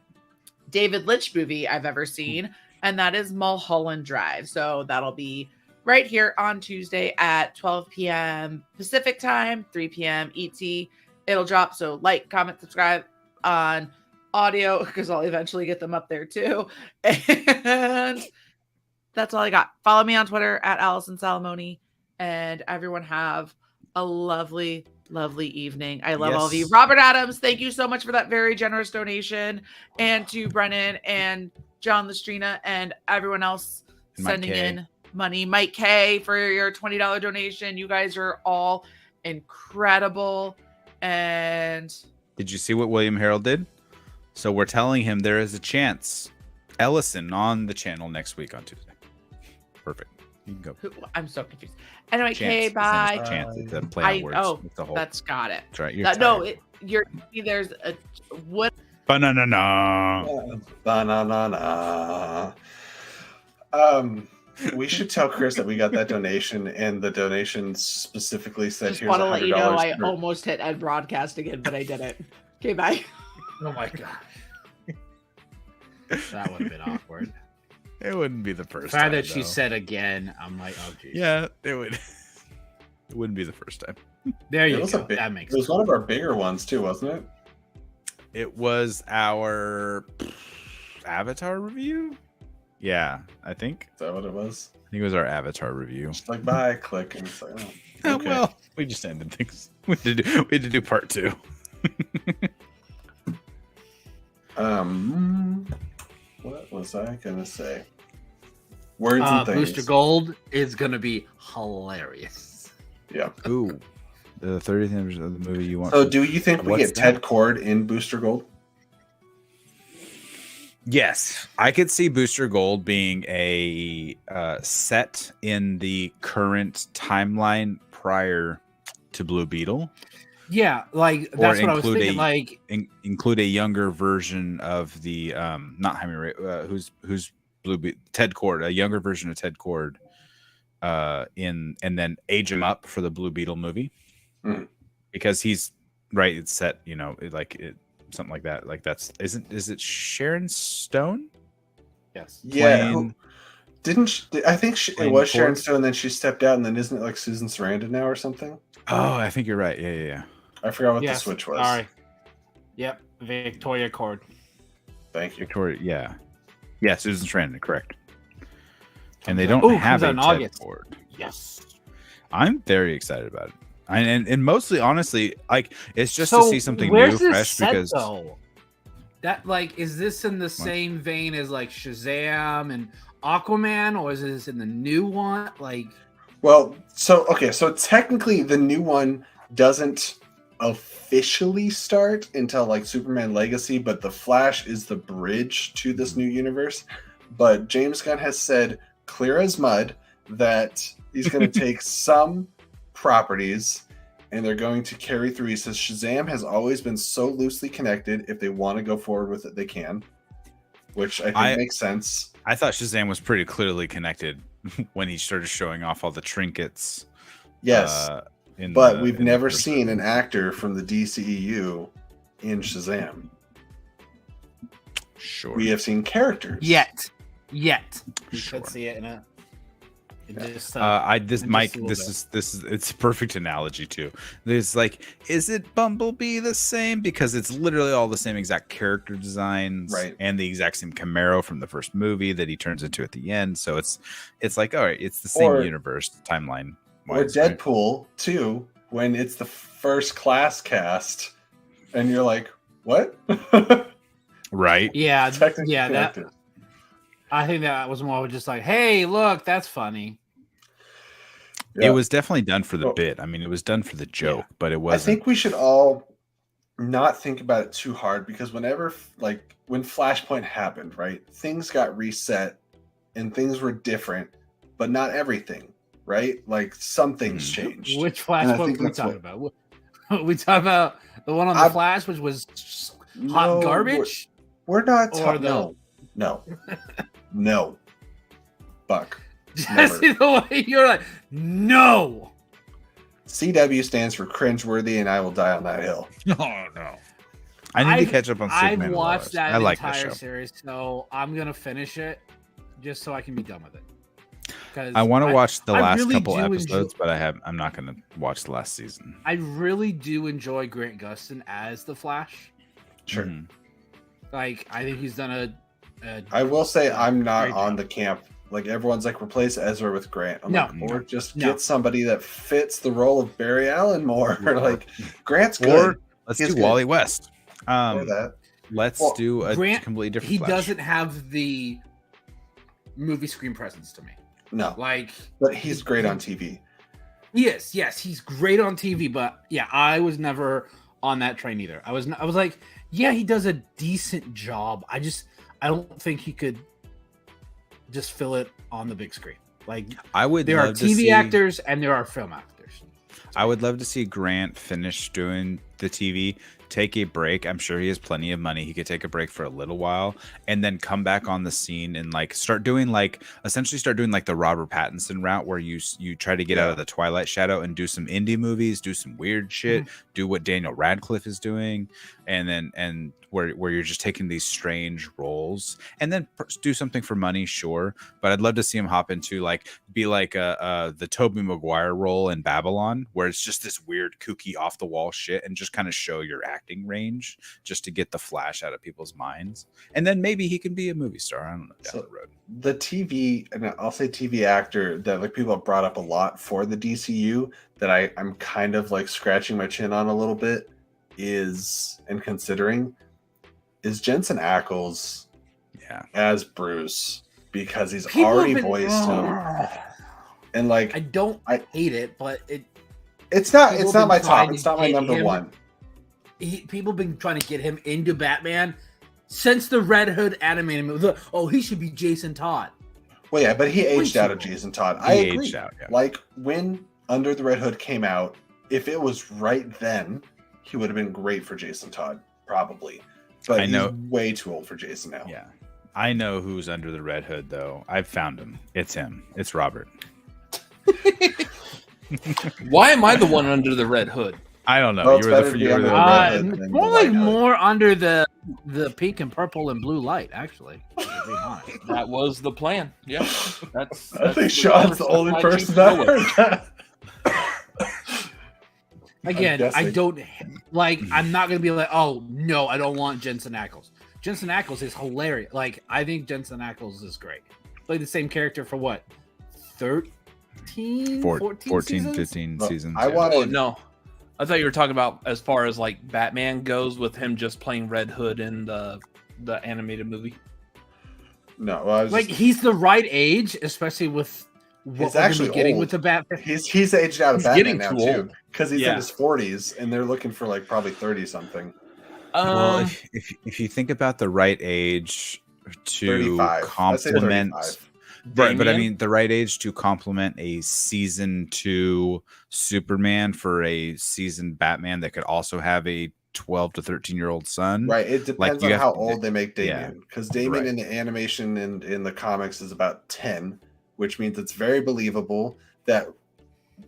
David Lynch movie I've ever seen, and that is Mulholland Drive. So that'll be right here on Tuesday at 12 p.m. Pacific time, 3 p.m. ET. It'll drop. So like, comment, subscribe on audio because I'll eventually get them up there too. And that's all I got. Follow me on Twitter at Allison Salamoni, and everyone have a lovely, lovely evening. I love all of you. Robert Adams, thank you so much for that very generous donation, and to Brennan and John Lestrina and everyone else sending in money. Mike K for your $20 donation. You guys are all incredible. And did you see what William Harold did? So we're telling him there is a chance. Ellison on the channel next week on Tuesday. Perfect. You can go. I'm so confused. Anyway, Kay, bye. Chance. It's a play on words. Oh, it's the whole, that's got it. That's right. There's a what? Banana. Banana. We should tell Chris that we got that donation, and the donation specifically said, Just "Here's want to let you know I $100." almost hit end broadcast again, but I didn't. Okay, bye. Oh my god. That would have been awkward. It wouldn't be the first The fact time. that she said again, I'm like, oh geez. Yeah, it would. It wouldn't be the first time. There you go. That makes sense. It was one of our bigger ones too, wasn't it? It was our Avatar review. Yeah, I think. Is that what it was? I think it was our Avatar review. Just like bye, click, and it's like, oh, okay. Well, we just ended things. We had to do part 2. What was I gonna say? Words and things. Booster Gold is gonna be hilarious. Yeah. Ooh, the 30th anniversary of the movie you want. So, do you think we get Ted Kord in Booster Gold? Yes, I could see Booster Gold being a set in the current timeline prior to Blue Beetle. Yeah, like that's what I was thinking. Include a younger version of the not Jaime Ray, who's Blue Beetle, Ted Kord, a younger version of Ted Kord, and then age him up for the Blue Beetle movie, because he's right. It's set, something like that. Like is it Sharon Stone? Yes. Yeah. I think it was Sharon Stone, and then she stepped out, and then isn't it like Susan Sarandon now or something? Oh, I think you're right. Yeah. I forgot what the switch was. Sorry. Yep, Victoria Kord. Thank you. Victoria, yeah, Susan Sarandon, correct. And they don't have a Ted Kord. Yes. I'm very excited about it. And mostly, honestly, like it's just to see something new, fresh. Because though? That is this in the same vein as like Shazam and Aquaman, or is this in the new one? Like, well, so technically the new one doesn't officially start until like Superman Legacy, but the Flash is the bridge to this new universe. But James Gunn has said clear as mud that he's going to take some properties and they're going to carry through. He says Shazam has always been so loosely connected. If they want to go forward with it, they can, which I think makes sense. I thought Shazam was pretty clearly connected when he started showing off all the trinkets. Yes, but we've never seen an actor from the DCEU in Shazam. Sure. We have seen characters. Yet. You Sure. could see it in a. It's a perfect analogy too. There's like, is it Bumblebee the same? Because it's literally all the same exact character designs, right? And the exact same Camaro from the first movie that he turns into at the end. So it's like, all right, it's the same universe timeline. Or Deadpool too, when it's the first class cast, and you're like, what? Right? Yeah. That. I think that was more just like, hey, look, that's funny. Yeah. It was definitely done for the bit. I mean, it was done for the joke, but it wasn't. I think we should all not think about it too hard, because whenever, like, when Flashpoint happened, right, things got reset and things were different, but not everything, right? Like, some things changed. Which Flashpoint are we talking about? We talking about the one on the Flash, which was hot garbage? We're not talking. No. Buck. Jesse, the way you're like, no. CW stands for cringeworthy, and I will die on that hill. Oh no. I need to catch up on Superman. I've watched that entire series, so I'm gonna finish it just so I can be done with it. I want to watch the last couple episodes, but I'm not gonna watch the last season. I really do enjoy Grant Gustin as the Flash. Sure. Mm-hmm. Like, I think he's done a I will say I'm not on the camp. Like, everyone's like, replace Ezra with Grant. Or just get somebody that fits the role of Barry Allen more. Like, Grant's good. Or let's do Wally West. Or that. Let's do a completely different He Flash. doesn't have the movie screen presence to me. No. Like, but he's great on TV. Yes, he's great on TV, but yeah, I was never on that train either. I was like, yeah, he does a decent job. I don't think he could just fill it on the big screen. Like, there are TV actors and there are film actors. I would love to see Grant finish doing the TV, take a break. I'm sure he has plenty of money. He could take a break for a little while and then come back on the scene and like start doing like the Robert Pattinson route, where you try to get out of the Twilight shadow and do some indie movies, do some weird shit, do what Daniel Radcliffe is doing, and where you're just taking these strange roles, and then do something for money, sure. But I'd love to see him hop into be like the Tobey Maguire role in Babylon, where it's just this weird, kooky, off the wall shit, and just kind of show your acting range, just to get the Flash out of people's minds, and then maybe he can be a movie star. I don't know, down the road. The TV, and I'll say TV actor that like people have brought up a lot for the DCU that I'm kind of like scratching my chin on a little bit is Jensen Ackles as Bruce, because he's already voiced him. And like, I hate it, but it's not my top. It's not my number one. People have been trying to get him into Batman since the Red Hood animated movie. Oh, he should be Jason Todd. Well, yeah, but he aged out of Jason Todd. I agree. Like, when Under the Red Hood came out, if it was right then, he would have been great for Jason Todd, probably. But he's way too old for Jason now. Yeah. I know who's under the Red Hood, though. I've found him. It's him. It's Robert. Why am I the one under the Red Hood? I don't know. Well, you were the Red Hood. More like more under the pink and purple and blue light, actually. That was the plan. Yeah. That's I think Sean's the only person that heard that. Again, I don't like. I'm not gonna be like, oh no, I don't want Jensen Ackles. Jensen Ackles is hilarious. Like, I think Jensen Ackles is great. Played the same character for what, 14 seasons? 15 seasons. No, I thought you were talking about as far as like Batman goes, with him just playing Red Hood in the animated movie. No, well, like he's the right age, especially with what he's actually getting old. with the Batman. He's aged out of Batman now too, because he's Yeah. in his 40s, and they're looking for like probably 30 something. Well, if you think about the right age to 35. complement, Right, but I mean the right age to complement a season 2 Superman for a season Batman that could also have a 12 to 13-year-old son. Right. It depends Like, on how old they make Damian. yeah, Because Damian right. in the animation and in the comics is about 10, which means it's very believable that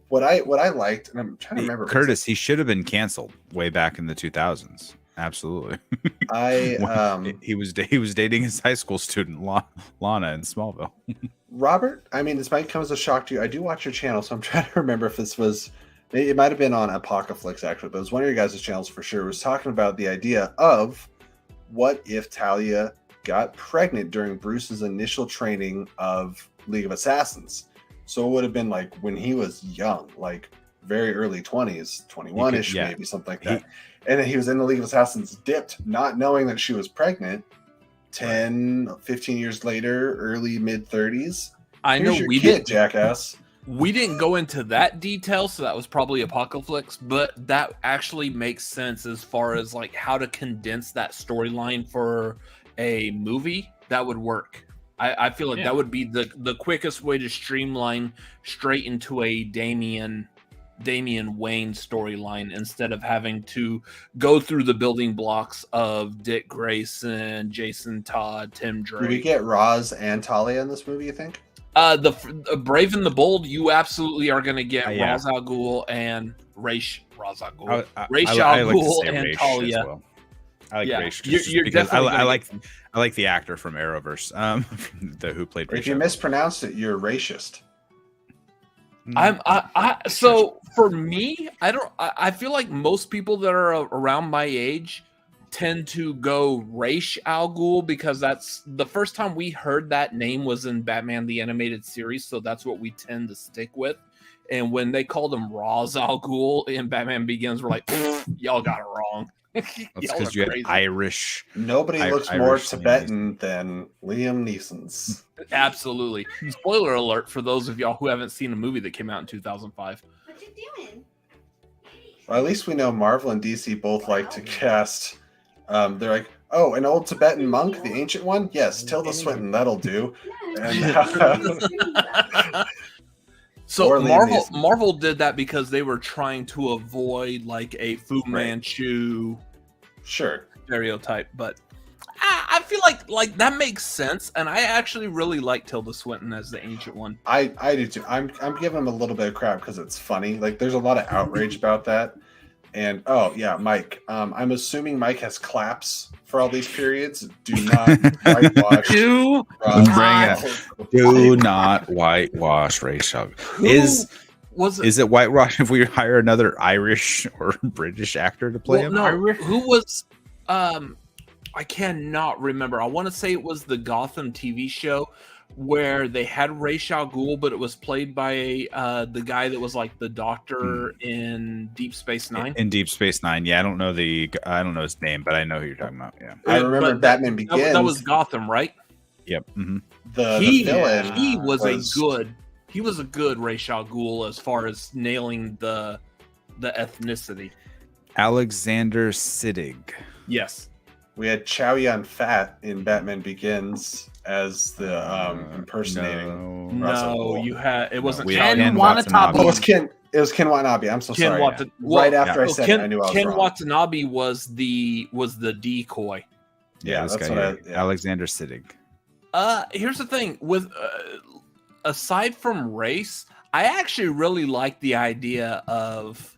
what I liked, and I'm trying to remember. Curtis, he should have been canceled way back in the 2000s. Absolutely. He was dating his high school student Lana in Smallville. Robert, I mean, this might come as a shock to you. I do watch your channel, so I'm trying to remember if this was. It might have been on Apocalypse actually, but it was one of your guys' channels for sure. It was talking about the idea of what if Talia got pregnant during Bruce's initial training of League of Assassins. So it would have been like when he was young, like very early 20s, 21-ish, maybe something like that. And then he was in the League of Assassins, dipped, not knowing that she was pregnant. 10, 15 years later, early mid-30s. I know we did, jackass. We didn't go into that detail, so that was probably Apocalypse, but that actually makes sense as far as like how to condense that storyline for a movie. That would work. I feel like that would be the quickest way to streamline straight into a Damian Wayne storyline instead of having to go through the building blocks of Dick Grayson, Jason Todd, Tim Drake. Do we get Roz and Talia in this movie, you think? The Brave and the Bold, you absolutely are going to get Ra's al Ghul and Ra's al Ghul and Talia. Well. I like Raish because I like the actor from Arrowverse, who played. If you mispronounced it, you're racist. So for me, I feel like most people that are around my age tend to go Ra's al Ghul because that's the first time we heard that name was in Batman the Animated Series, so that's what we tend to stick with. And when they called him Ra's al Ghul in Batman Begins, we're like, y'all got it wrong. That's because you had Irish. Nobody looks more Tibetan than Liam Neeson's. Absolutely. Spoiler alert for those of y'all who haven't seen a movie that came out in 2005. What you doing? Well, at least we know Marvel and DC both like to cast. They're like, oh, an old Tibetan monk, the ancient one? Yes, Tilda Swinton, that'll do. And, so Marvel did that because they were trying to avoid like a Fu Manchu stereotype, but I feel like that makes sense, and I actually really like Tilda Swinton as the ancient one. I do too. I'm giving him a little bit of crap because it's funny. Like there's a lot of outrage about that. And Mike. I'm assuming Mike has claps for all these periods. Do not whitewash. Do not whitewash Ra's al Ghul. Is it whitewash if we hire another Irish or British actor to play him? No, who was? I cannot remember. I want to say it was the Gotham TV show where they had Ra's al Ghul, but it was played by the guy that was like the doctor in Deep Space Nine. In Deep Space Nine, yeah, I don't know his name, but I know who you're talking about. Yeah, I remember Batman Begins. That was Gotham, right? Yep. Mm-hmm. The villain. He was a good Ra's al Ghul as far as nailing the ethnicity. Alexander Siddig. Yes. We had Chow Yun-Fat in Batman Begins as the impersonating. It wasn't Ken Watanabe. Oh, it was Ken Watanabe. I'm so sorry. Right after I said it, I knew I was Ken wrong. Watanabe was the decoy. Yeah, this guy Alexander Siddig. Here's the thing with aside from race, I actually really like the idea of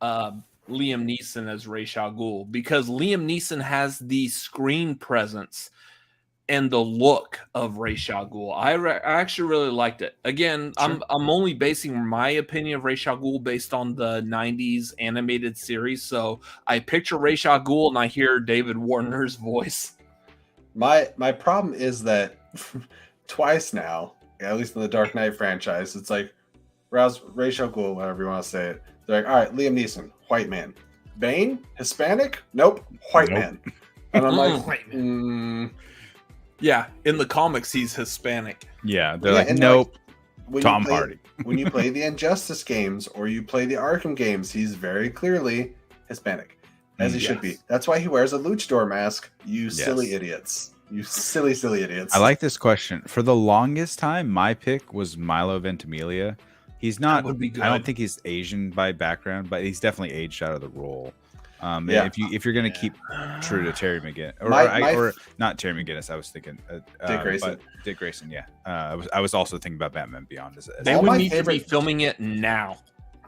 Liam Neeson as Ra's al Ghul because Liam Neeson has the screen presence and the look of Ra's al Ghul. I actually really liked it. Again, sure. I'm only basing my opinion of Ra's al Ghul based on the 90s animated series. So I picture Ra's al Ghul and I hear David Warner's voice. My problem is that twice now, at least in the Dark Knight franchise, it's like Ra's al Ghul, whatever you want to say it. They're like, all right, Liam Neeson, white man. Bane, Hispanic? Nope, white man. And I'm like, Yeah, in the comics, he's Hispanic. Yeah, they're like, nope, Tom Hardy. When you play the Injustice games or you play the Arkham games, he's very clearly Hispanic, as he should be. That's why he wears a luchador mask, you silly idiots. You silly idiots. I like this question. For the longest time, my pick was Milo Ventimiglia. He's not, I don't think he's Asian by background, but he's definitely aged out of the role. If you're gonna keep true to Terry McGinnis, or not Terry McGinnis, I was thinking Dick Grayson. Dick Grayson, yeah. I was also thinking about Batman Beyond. They would need to be filming it now.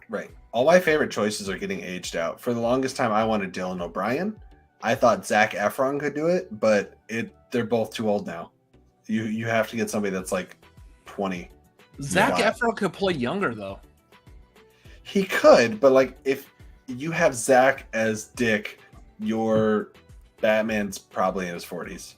Right. All my favorite choices are getting aged out. For the longest time, I wanted Dylan O'Brien. I thought Zac Efron could do it, but they're both too old now. You have to get somebody that's like 20. Zac Efron could play younger though. He could, but like if you have Zac as Dick, your Batman's probably in his 40s.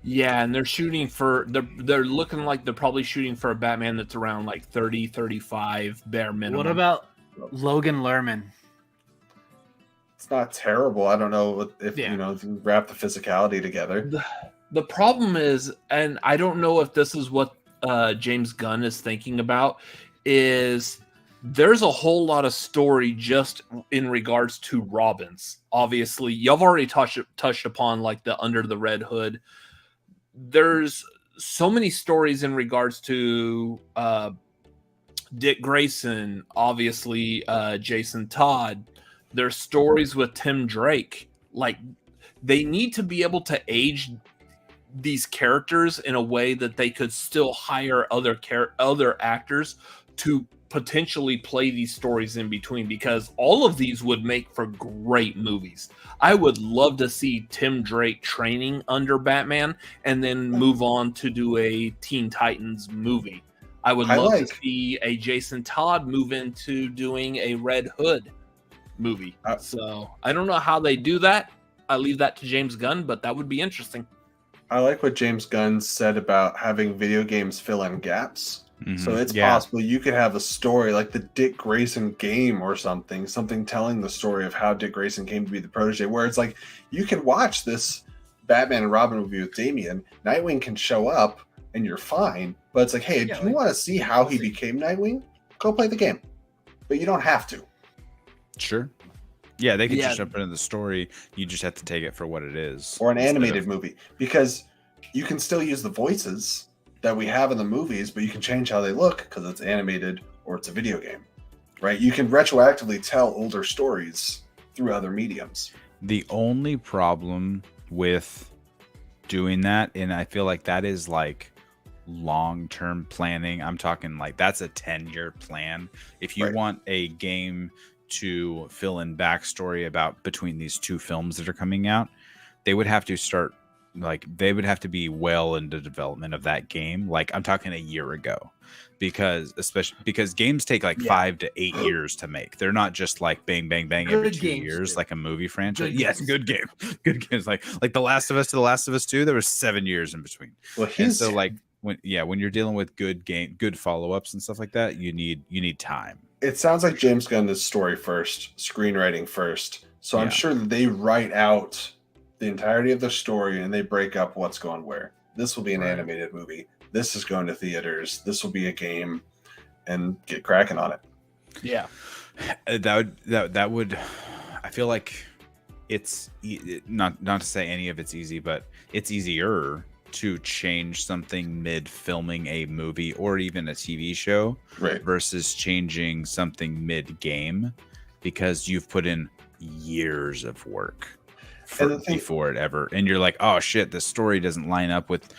Yeah, and they're looking like they're probably shooting for a Batman that's around like 30, 35 bare minimum. What about Logan Lerman? It's not terrible. I don't know if you wrap the physicality together. The problem is, and I don't know if this is what James Gunn is thinking about, is there's a whole lot of story just in regards to Robins. Obviously, you've already touched upon like the Under the Red Hood. There's so many stories in regards to Dick Grayson, obviously Jason Todd. There's stories with Tim Drake. Like, they need to be able to age these characters in a way that they could still hire other actors to potentially play these stories in between, because all of these would make for great movies. I would love to see Tim Drake training under Batman and then move on to do a Teen Titans movie. I would love to see a Jason Todd move into doing a Red Hood movie. So I don't know how they do that. I leave that to James Gunn, but that would be interesting. I like what James Gunn said about having video games fill in gaps. Mm-hmm. So it's possible you could have a story like the Dick Grayson game or something telling the story of how Dick Grayson came to be the protege, where it's like you can watch this Batman and Robin movie with Damian. Nightwing can show up and you're fine. But it's like, hey, do you want to see how he became Nightwing? Go play the game. But you don't have to. Sure. Yeah, they could just jump into the story. You just have to take it for what it is. Or an animated movie. Because you can still use the voices that we have in the movies, but you can change how they look because it's animated or it's a video game. Right? You can retroactively tell older stories through other mediums. The only problem with doing that, and I feel like that is like long-term planning. I'm talking like that's a 10-year plan. If you want a game to fill in backstory about between these two films that are coming out, they would have to start they would have to be well into development of that game. Like I'm talking a year ago, because games take like 5 to 8 years to make. They're not just like bang, bang, bang every 2 years, like a movie franchise. Good game. Good games. Like The Last of Us to The Last of Us 2, there was 7 years in between. Well, and so like when you're dealing with good follow-ups and stuff like that, you need time. It sounds like James Gunn is story first, screenwriting first. So I'm sure that they write out the entirety of the story and they break up what's going where. This will be an animated movie. This is going to theaters. This will be a game, and get cracking on it. Yeah. That would, I feel like it's not to say any of it's easy, but it's easier to change something mid filming a movie or even a TV show versus changing something mid game, because you've put in years of work before it ever, and you're like, oh shit, the story doesn't line up with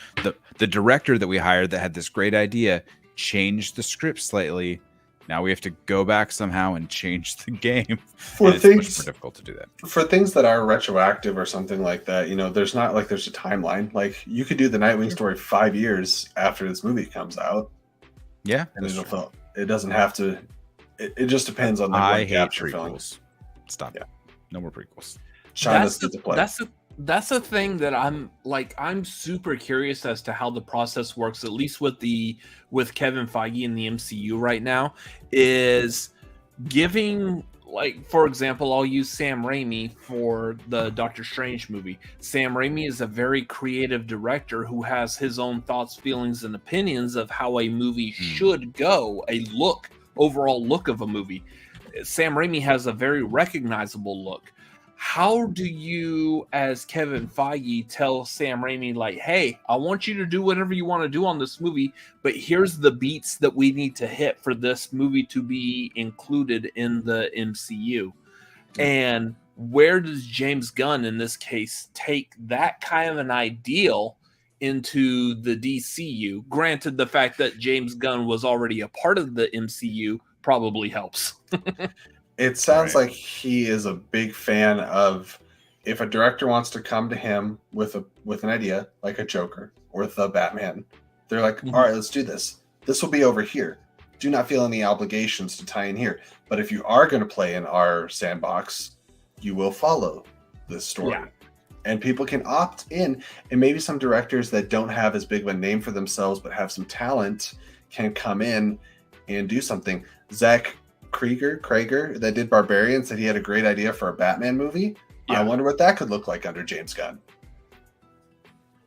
the director that we hired that had this great idea, changed the script slightly. Now we have to go back somehow and change the game. It's much more difficult to do that. For things that are retroactive or something like that, there's not like there's a timeline. Like you could do the Nightwing story 5 years after this movie comes out. Yeah, and it doesn't have to. It just depends on I hate prequels. Stop. Yeah, no more prequels. That's the thing that I'm super curious as to how the process works, at least with Kevin Feige in the MCU right now, is giving like, for example, I'll use Sam Raimi for the Doctor Strange movie. Sam Raimi is a very creative director who has his own thoughts, feelings, and opinions of how a movie should go, overall look of a movie. Sam Raimi has a very recognizable look. How do you, as Kevin Feige, tell Sam Raimi, like, hey, I want you to do whatever you want to do on this movie, but here's the beats that we need to hit for this movie to be included in the MCU? And where does James Gunn, in this case, take that kind of an ideal into the DCU? Granted, the fact that James Gunn was already a part of the MCU probably helps. It sounds like he is a big fan of, if a director wants to come to him with an idea, like a Joker or the Batman, they're like, all right, let's do this. This will be over here. Do not feel any obligations to tie in here. But if you are going to play in our sandbox, you will follow this story. Yeah. And people can opt in. And maybe some directors that don't have as big of a name for themselves but have some talent can come in and do something. Zach Krager that did Barbarian said he had a great idea for a Batman movie. Yeah. I wonder what that could look like under James Gunn.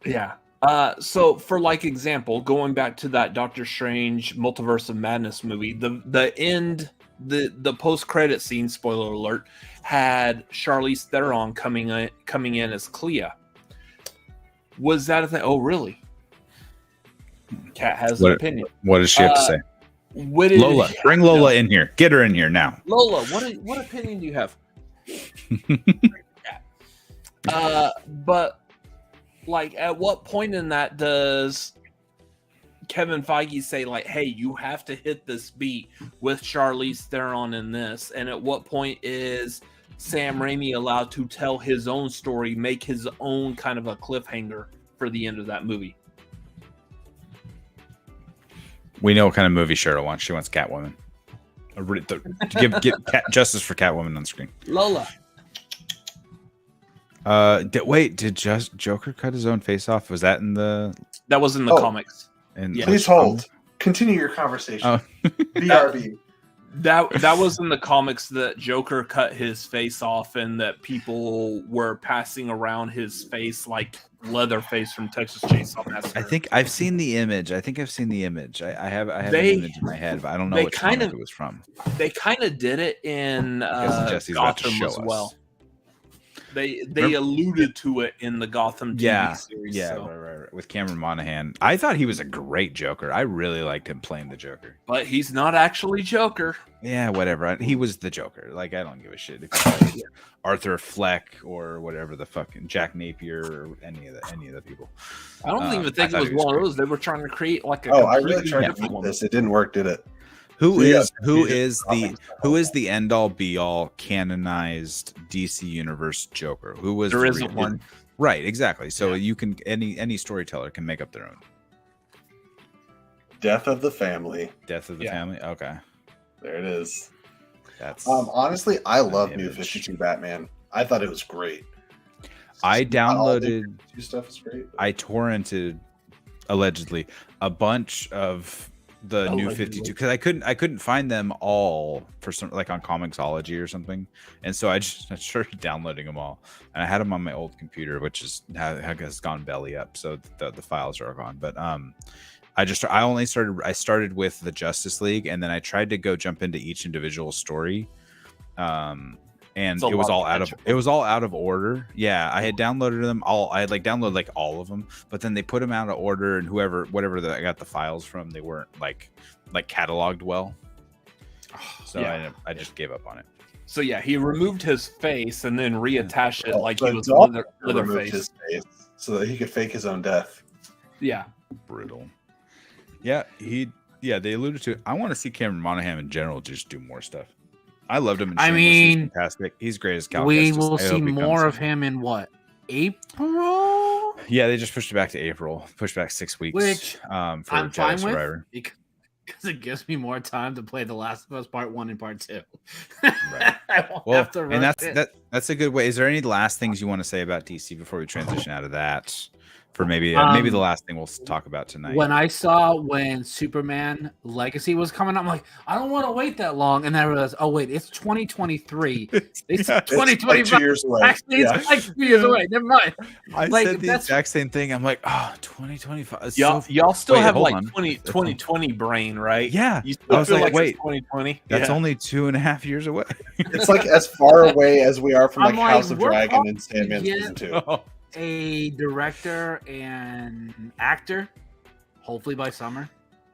Yeah. So for like example, going back to that Doctor Strange Multiverse of Madness movie, the end, the post-credit scene, spoiler alert, had Charlize Theron coming in as Clea. Was that a thing? Oh, really? Kat has an opinion. What does she have to say? Lola, bring Lola in here. Get her in here now. Lola, what opinion do you have? But like, at what point in that does Kevin Feige say, like, hey, you have to hit this beat with Charlize Theron in this? And at what point is Sam Raimi allowed to tell his own story, make his own kind of a cliffhanger for the end of that movie? We know what kind of movie Cheryl wants. She wants Catwoman. Give justice for Catwoman on screen. Lola. Did Joker cut his own face off? Was that in the? That was in the comics. And please hold. Continue your conversation. Oh. BRB. That was in the comics that Joker cut his face off, and that people were passing around his face like Leatherface from Texas Chainsaw Massacre. I think I've seen the image. I have an image in my head, but I don't know which comic it was from. They kind of did it in Gotham as well. They alluded to it in the Gotham TV series. Yeah, right. With Cameron Monaghan. I thought he was a great Joker. I really liked him playing the Joker. But he's not actually Joker. Yeah, whatever. He was the Joker. Like, I don't give a shit if he's Arthur Fleck or whatever the fucking Jack Napier or any of the people. I don't even think it was one of those. They were trying to create like a. Oh, I really tried to beat this. It didn't work, did it? Who is the end all be all canonized DC Universe Joker? Who was there isn't one. Right, exactly. So you can any storyteller can make up their own. Death of the Family. Death of the Family. Okay, there it is. That's honestly, I love New 52 Batman. I thought it was great. I downloaded stuff is great. I torrented allegedly a bunch of the New 52 because I couldn't find them all for some, like on Comixology or something, and so I started downloading them all, and I had them on my old computer, which has gone belly up, so the files are gone. But I started with the Justice League, and then I tried to go jump into each individual story, and it was all out of order. Yeah, I had downloaded them all. I had downloaded like all of them, but then they put them out of order, and whatever I got the files from, they weren't like cataloged well. So I just gave up on it. So yeah, he removed his face and then reattached it like he was Leatherface, so that he could fake his own death. Yeah, brutal. Yeah, they alluded to it. I want to see Cameron Monaghan in general just do more stuff. I loved him in Shameless. He's fantastic. He's great as Cal We will see more of him in what? April? Yeah, they just pushed it back to April. Pushed back 6 weeks. Which for I'm Jedi fine Survivor. with because it gives me more time to play The Last of Us Part 1 and Part 2. Right. I won't have to and that's a good way. Is there any last things you want to say about DC before we transition out of that? for maybe the last thing we'll talk about tonight. When Superman Legacy was coming up, I'm like, I don't want to wait that long. And then I realized, oh wait, it's 2023. It's 2025. Like 2 years away. Actually, it's like 2 years away. Never mind. I said the exact same thing. I'm like, 2025. Y'all still have like 2020 brain, right? Yeah. You still feel like wait, 2020. That's only 2.5 years away. It's like as far away as we are from like House of Dragon and Sandman season 2. A director and actor, hopefully by summer.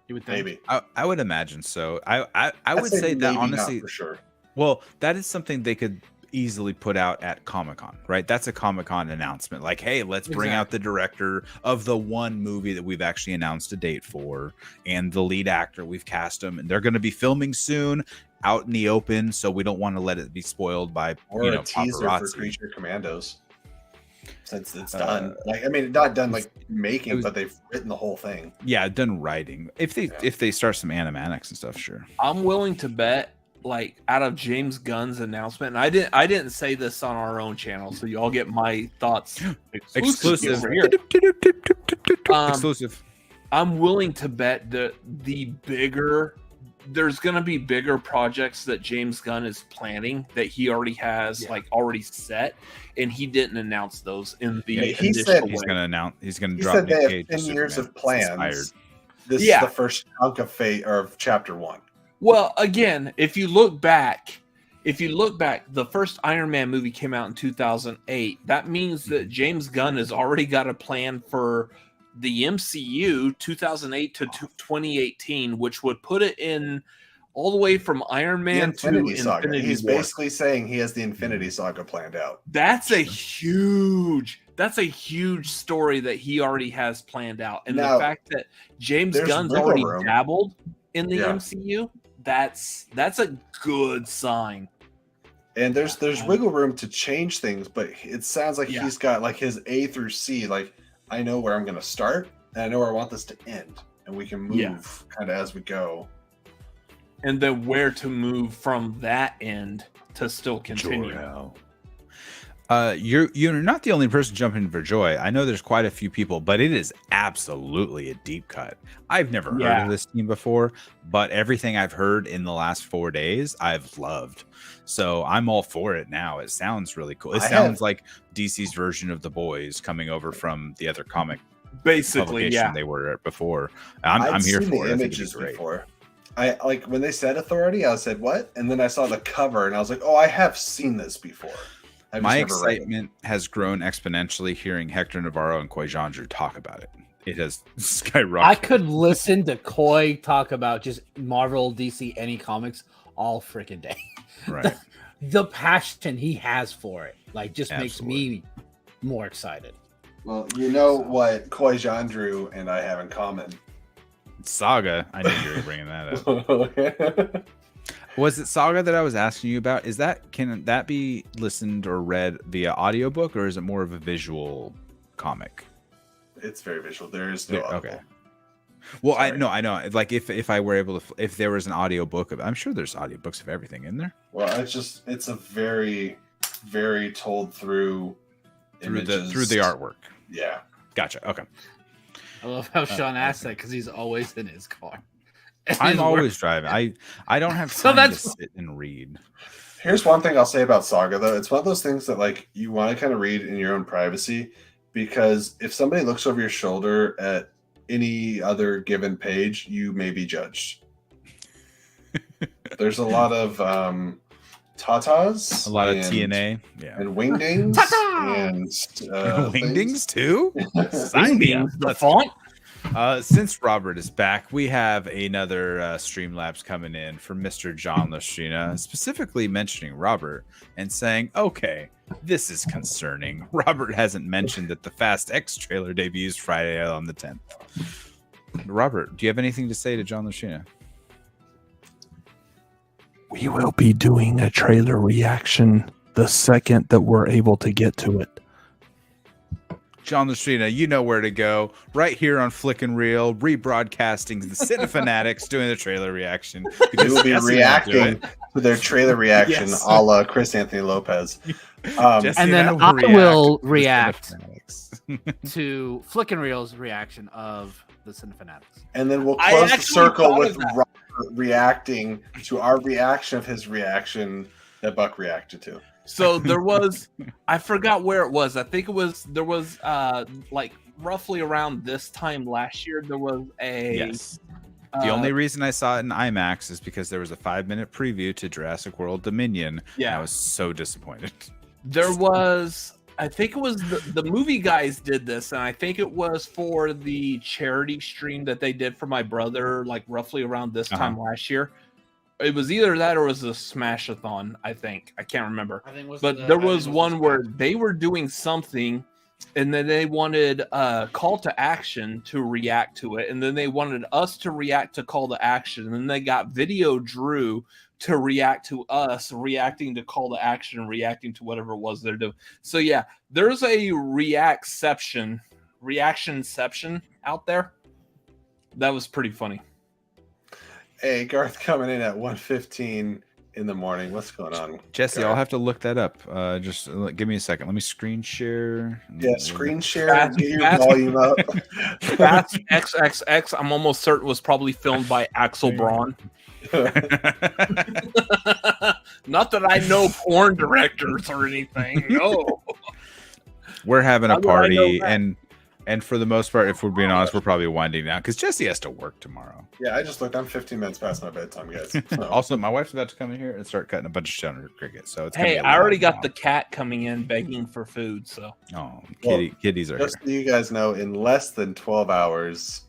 You would think. Maybe. I would imagine so. I would say that honestly, for sure. Well, that is something they could easily put out at Comic-Con, right? That's a Comic-Con announcement. Like, hey, let's bring out the director of the one movie that we've actually announced a date for, and the lead actor, we've cast them, and they're going to be filming soon, out in the open, so we don't want to let it be spoiled by a teaser paparazzi. For Creature Commandos. Since it's done, not done like making, but they've written the whole thing. Yeah, done writing. If they start some animatics and stuff, sure. I'm willing to bet, like, out of James Gunn's announcement, and I didn't say this on our own channel, so y'all get my thoughts exclusive here. Exclusive. I'm willing to bet that there's going to be bigger projects that James Gunn is planning that he already has already set, and he didn't announce those in the. He said he's going to announce. He's going to drop. He said they have 10 years of plans. This is the first chunk of chapter 1. Well, again, if you look back, the first Iron Man movie came out in 2008. That means that James Gunn has already got a plan for the MCU 2008 to 2018, which would put it in all the way from Iron Man to Infinity Saga. He's basically saying he has the Infinity Saga planned out. That's a huge story that he already has planned out. And the fact that James Gunn's already dabbled in the MCU, that's a good sign. And there's wiggle room to change things, but it sounds like he's got like his A through C, like I know where I'm going to start, and I know where I want this to end, and we can move kind of as we go. And then where to move from that end to still continue. You're not the only person jumping for joy. I know there's quite a few people, but it is absolutely a deep cut. I've never heard of this team before, but everything I've heard in the last 4 days, I've loved. So I'm all for it now. It sounds really cool. It sounds like DC's version of The Boys coming over from the other comic publication they were at before. I'm here for it. Images before. I like when they said Authority, I said what? And then I saw the cover and I was like, oh, I have seen this before. My excitement has grown exponentially hearing Hector Navarro and Koi Jandreau talk about it. It has skyrocketed. I could listen to Koi talk about just Marvel, DC, any comics all freaking day. Right. The passion he has for it, like, just makes me more excited. Well, you know what Koi Jandreau and I have in common? Saga. I knew you were bringing that up. Was it Saga that I was asking you about? Can that be listened or read via audiobook, or is it more of a visual comic? It's very visual. There is no audible. Okay. Well, sorry. I know. Like if I were able to, if there was an audiobook of, I'm sure there's audiobooks of everything in there. Well, it's a very, very told through the artwork. Yeah. Gotcha. Okay. I love how Sean asked that because he's always in his car. I'm always driving. I don't have time to sit and read. Here's one thing I'll say about Saga, though. It's one of those things that like you want to kind of read in your own privacy, because if somebody looks over your shoulder at any other given page, you may be judged. There's a lot of tatas, a lot of TNA, and wingdings, and wingdings too. Sign me up. The font. Since Robert is back, we have another Streamlabs coming in from Mr. John Lustrina, specifically mentioning Robert and saying, okay, this is concerning. Robert hasn't mentioned that the Fast X trailer debuts Friday on the 10th. Robert, do you have anything to say to John Lustrina? We will be doing a trailer reaction the second that we're able to get to it. John Lucina, you know where to go. Right here on Flick and Reel, rebroadcasting the Cinefanatics doing the trailer reaction. We will be reacting to their trailer reaction, a la Chris Anthony Lopez. And then I will react to Flick and Reel's reaction of the Cinefanatics. And then we'll close the circle with Robert reacting to our reaction of his reaction that Buck reacted to. So there was, I forgot where it was. I think there was like roughly around this time last year, there was a. Yes. The only reason I saw it in IMAX is because there was a 5-minute preview to Jurassic World Dominion. Yeah. And I was so disappointed. There was, I think it was the movie guys did this, and I think it was for the charity stream that they did for my brother, like roughly around this time last year. It was either that or it was a Smash-a-thon, I think. I can't remember. There was one where they were doing something, and then they wanted a call to action to react to it, and then they wanted us to react to call to action, and then they got Video Drew to react to us, reacting to call to action, reacting to whatever it was they're doing. So yeah, there's a reactionception out there. That was pretty funny. Hey, Garth coming in at 1:15 in the morning. What's going on, Jesse? Garth? I'll have to look that up. Just give me a second. Let me screen share. Yeah, screen share. Get your volume up. Fast XXX. I'm almost certain was probably filmed by Axel Braun. Not that I know porn directors or anything. No. We're having a party, and for the most part, if we're being honest, we're probably winding down because Jesse has to work tomorrow. Yeah, I just looked. I'm 15 minutes past my bedtime, guys. So. Also, my wife's about to come in here and start cutting a bunch of shit on her cricket. So it's I already got the cat coming in begging for food. So kitties are just here. So you guys know, in less than 12 hours,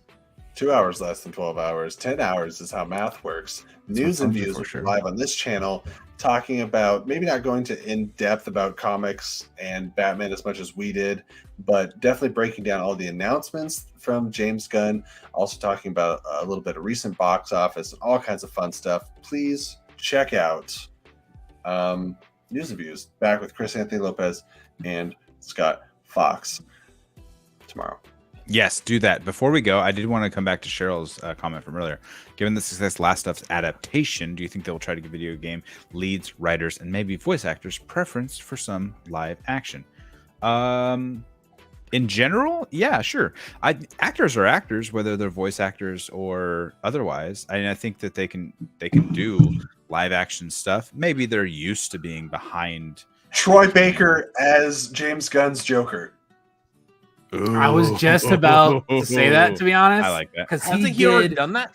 2 hours less than 12 hours, 10 hours is how math works. News and Views are live on this channel, talking about, maybe not going to in depth about comics and Batman as much as we did, but definitely breaking down all the announcements from James Gunn, also talking about a little bit of recent box office and all kinds of fun stuff. Please check out News and Views, back with Chris Anthony Lopez and Scott Fox tomorrow. Yes, do that. Before we go, I did want to come back to Cheryl's comment from earlier. Given the success Last Stuff's adaptation, do you think they will try to give video game leads, writers, and maybe voice actors preference for some live action? In general, yeah, sure. Actors are actors, whether they're voice actors or otherwise. I think that they can do live action stuff. Maybe they're used to being behind. Troy Baker as James Gunn's Joker. Ooh. I was just about to say that, to be honest. I like that. Because I think he already done that.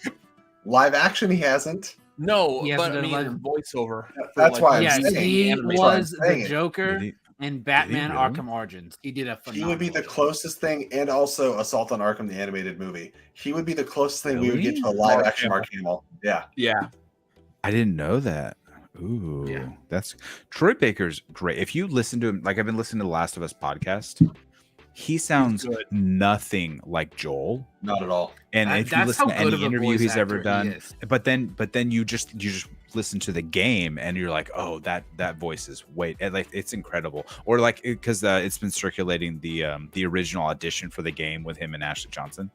Live action, he hasn't. No, but I mean voiceover. That's why I'm saying. He was the Joker in Batman Arkham Origins. He did a phenomenal. He would be the closest thing, and also Assault on Arkham, the animated movie. He would be the closest thing we would get to a live action Mark Hamill. Yeah. Yeah. I didn't know that. Ooh, that's Troy Baker's great. If you listen to him, like I've been listening to the Last of Us podcast, he sounds nothing like Joel. Not at all. And if you listen to any interview he's ever done, but then you just listen to the game and you're like, oh, that voice is like it's incredible. Or like because it's been circulating the original audition for the game with him and Ashley Johnson,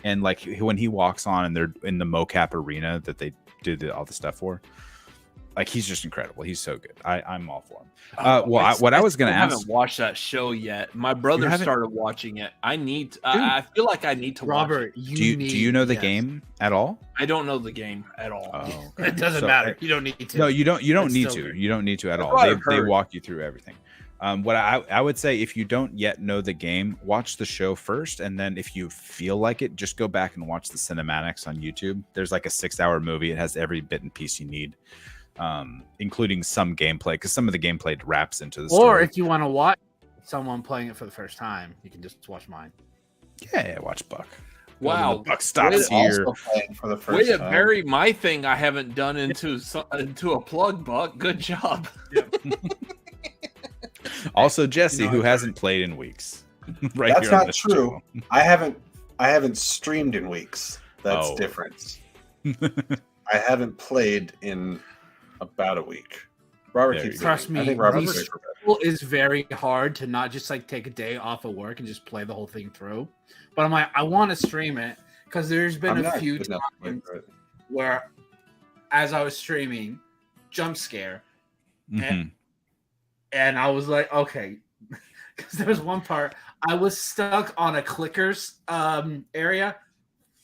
and like when he walks on and they're in the mocap arena that they did all the stuff for. Like he's just incredible. He's so good. I'm all for him. I was going to ask. I haven't watched that show yet. My brother started watching it. I need. I feel like I need to. Robert, watch it. Do you know the game at all? I don't know the game at all. Oh, okay. It doesn't matter. You don't need to. No, you don't. You don't need to. You don't need to at all. They walk you through everything. What I would say, if you don't yet know the game, watch the show first, and then if you feel like it, just go back and watch the cinematics on YouTube. There's like a 6-hour movie. It has every bit and piece you need. Including some gameplay, because some of the gameplay wraps into the story. Or if you want to watch someone playing it for the first time, you can just watch mine. Yeah, watch Buck. Wow, Buck stops here for the first time. Bury my thing I haven't done into a plug, Buck. Good job. Also, Jesse, who hasn't played in weeks. Right, that's not true. Channel. I haven't streamed in weeks. That's different. I haven't played in about a week. Trust me, it is very hard to not just like take a day off of work and just play the whole thing through. But I'm like, I want to stream it because there's been a few times where, as I was streaming, jump scare, and I was like, okay, because there was one part I was stuck on a clickers area,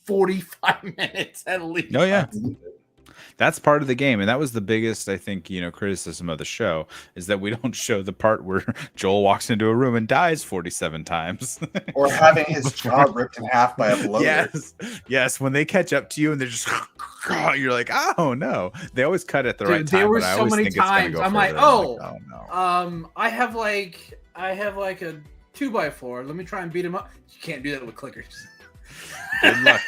45 minutes at least. Oh yeah. That's part of the game, and that was the biggest, I think, criticism of the show is that we don't show the part where Joel walks into a room and dies 47 times, or having his jaw ripped in half by a bloater. Yes. When they catch up to you and they're just, you're like, oh no. They always cut at the right time. There were so many times I'm like, oh no. I have like a 2x4. Let me try and beat him up. You can't do that with clickers. Good luck.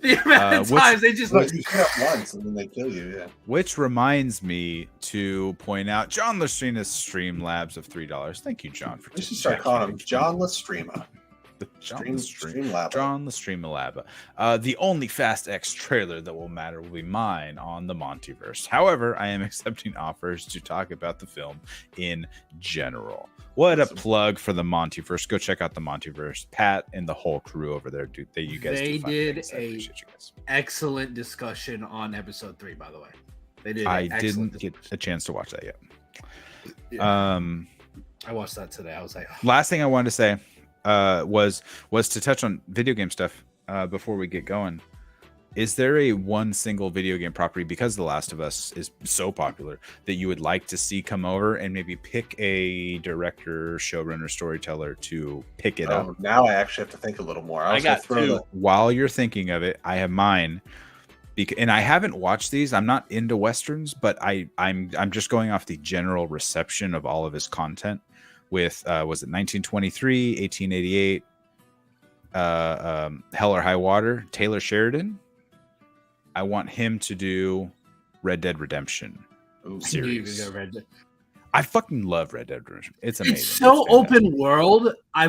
The amount of times they just you hit once and then they kill you. Yeah. Which reminds me to point out John Lastrina's Streamlabs of $3. Thank you, John. We should start calling him John Lastrima. John Lastrima. The only Fast X trailer that will matter will be mine on the Montyverse. However, I am accepting offers to talk about the film in general. What a plug for the Montyverse. Go check out the Montyverse. Pat and the whole crew over there, dude. You guys did an excellent discussion on episode 3, by the way. They did. I didn't get a chance to watch that yet. Yeah. I watched that today. I was like, last thing I wanted to say was to touch on video game stuff before we get going. Is there one single video game property, because The Last of Us is so popular, that you would like to see come over and maybe pick a director, showrunner, storyteller to pick it up? Now I actually have to think a little more. I got two. While you're thinking of it, I have mine. And I haven't watched these. I'm not into Westerns, but I'm just going off the general reception of all of his content with, was it 1923, 1888, Hell or High Water, Taylor Sheridan. I want him to do Red Dead Redemption series. I fucking love Red Dead Redemption. It's amazing. It's so open world. I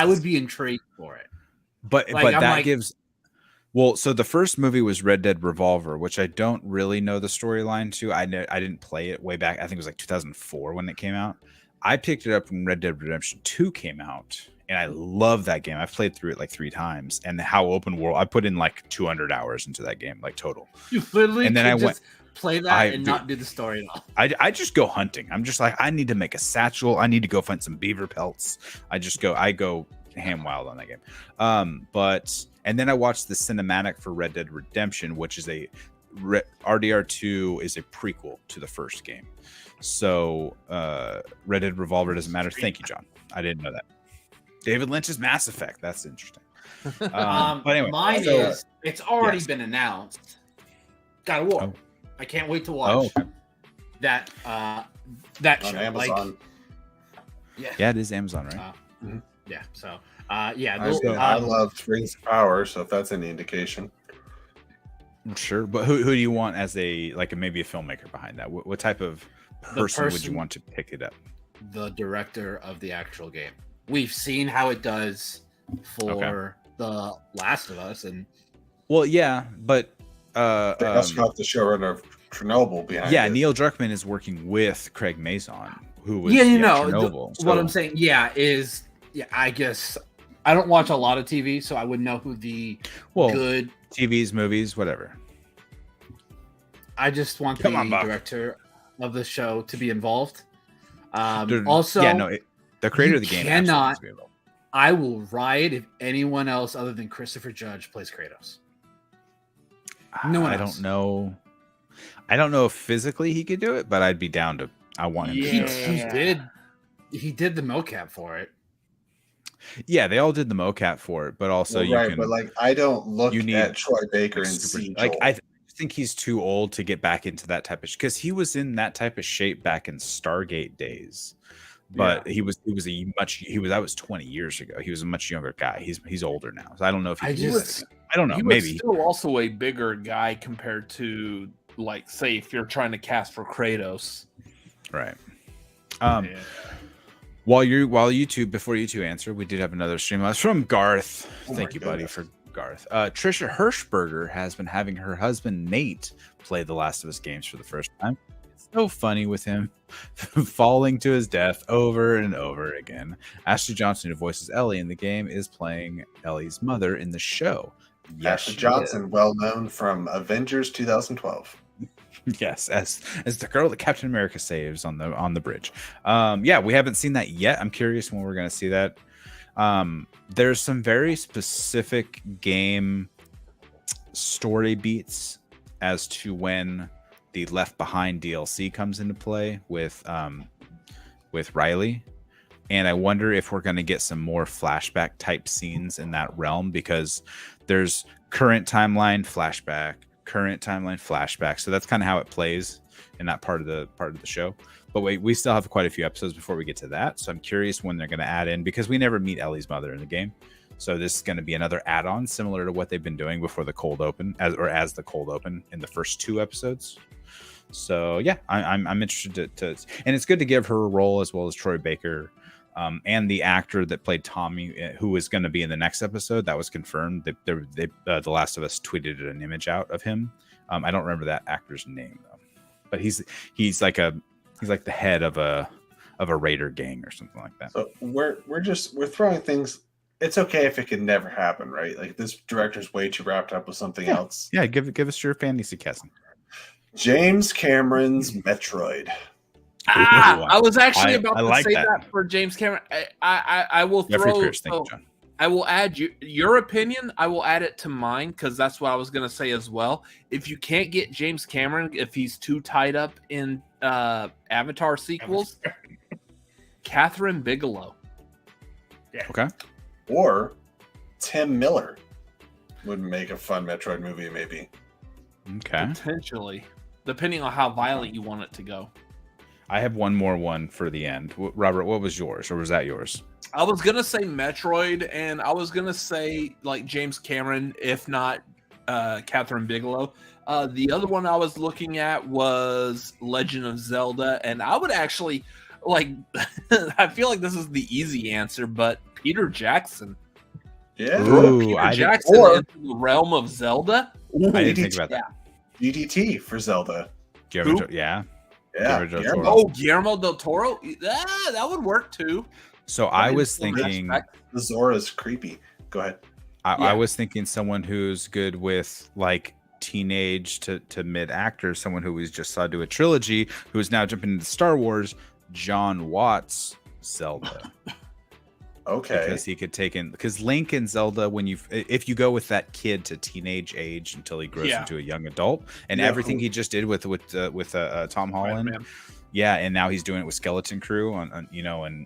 would be intrigued for it. But gives. Well, so the first movie was Red Dead Revolver, which I don't really know the storyline to. I didn't play it way back. I think it was like 2004 when it came out. I picked it up when Red Dead Redemption 2 came out. And I love that game. I've played through it like 3 times. And how open world, I put in like 200 hours into that game, like total. You literally and then I went play that and not do the story at all. I just go hunting. I'm just like, I need to make a satchel. I need to go find some beaver pelts. I go ham wild on that game. And then I watched the cinematic for Red Dead Redemption, which is RDR2 is a prequel to the first game. So Red Dead Revolver doesn't matter. Thank you, John. I didn't know that. David Lynch's Mass Effect. That's interesting. But anyway, mine is it's already been announced. God of War. Oh. I can't wait to watch that on show. Amazon. Yeah, it is Amazon, right? Yeah. So I love Rings of Power, so if that's any indication. Sure, but who do you want as maybe a filmmaker behind that? What type of person would you want to pick it up? The director of the actual game. We've seen how it does for The Last of Us, and but they also got the showrunner of Chernobyl behind it. Neil Druckmann is working with Craig Mazin, who was Chernobyl. What I'm saying, I guess I don't watch a lot of TV, so I would know who the good TVs, movies, whatever. I just want the director of the show to be involved. The creator of the game cannot. I will riot if anyone else other than Christopher Judge plays Kratos. No one else. I don't know if physically he could do it, but I'd be down to. I want him to do it. He did the mocap for it. Yeah, they all did the mocap for it, but also but I don't look at Troy Baker and see I think he's too old to get back into that type of because he was in that type of shape back in Stargate days. But that was 20 years ago. He was a much younger guy. He's older now. So I don't know if I don't know. He maybe was still also a bigger guy compared to say if you're trying to cast for Kratos. Right. Before you two answer, we did have another stream from Garth. Thank you, buddy, for Garth. Trisha Hirschberger has been having her husband Nate play the Last of Us games for the first time. so funny with him falling to his death over and over again. Ashley Johnson, who voices Ellie in the game, is playing Ellie's mother in the show. Yes, Ashley Johnson, well known from Avengers 2012. Yes, as the girl that Captain America saves on the bridge. Yeah, we haven't seen that yet. I'm curious when we're going to see that. There's some very specific game story beats as to when the Left Behind DLC comes into play with Riley, and I wonder if we're going to get some more flashback type scenes in that realm, because there's current timeline flashback, so that's kind of how it plays in that part of the show. But we still have quite a few episodes before we get to that, so I'm curious when they're going to add in, because we never meet Ellie's mother in the game. So this is going to be another add-on similar to what they've been doing before the cold open, as the cold open in the first 2 episodes. So yeah, I'm interested to, and it's good to give her a role, as well as Troy Baker, and the actor that played Tommy, who is going to be in the next episode. That was confirmed. They The Last of Us tweeted an image out of him. I don't remember that actor's name though, but he's like the head of a raider gang or something like that. So we're throwing things. It's okay if it can never happen, right? Like, this director's way too wrapped up with something else. Yeah, give us your fantasy casting. James Cameron's Metroid. I was actually about to say that for James Cameron. I will throw. I will add your opinion. I will add it to mine, because that's what I was going to say as well. If you can't get James Cameron, if he's too tied up in Avatar sequels, Catherine Bigelow. Yeah. Okay. Or Tim Miller would make a fun Metroid movie, maybe. Okay. Potentially, depending on how violent you want it to go. I have one more for the end. Robert, what was yours, or was that yours? I was gonna say Metroid, and I was gonna say like James Cameron, if not Catherine Bigelow. The other one I was looking at was Legend of Zelda, and I would actually like. I feel like this is the easy answer, but Peter Jackson. Yeah. Ooh, Peter Jackson into the realm of Zelda. I didn't think about that. DDT for Zelda. Yeah. Yeah. Guillermo del Toro. That would work too. So I was thinking the Zora's creepy. Go ahead. I was thinking someone who's good with like teenage to mid actors, someone who we just saw do a trilogy, who is now jumping into Star Wars. John Watts Zelda. Okay. Because he could take in, because Link and Zelda, if you go with that kid to teenage age until he grows into a young adult, and everything he just did with Tom Holland, and now he's doing it with Skeleton Crew on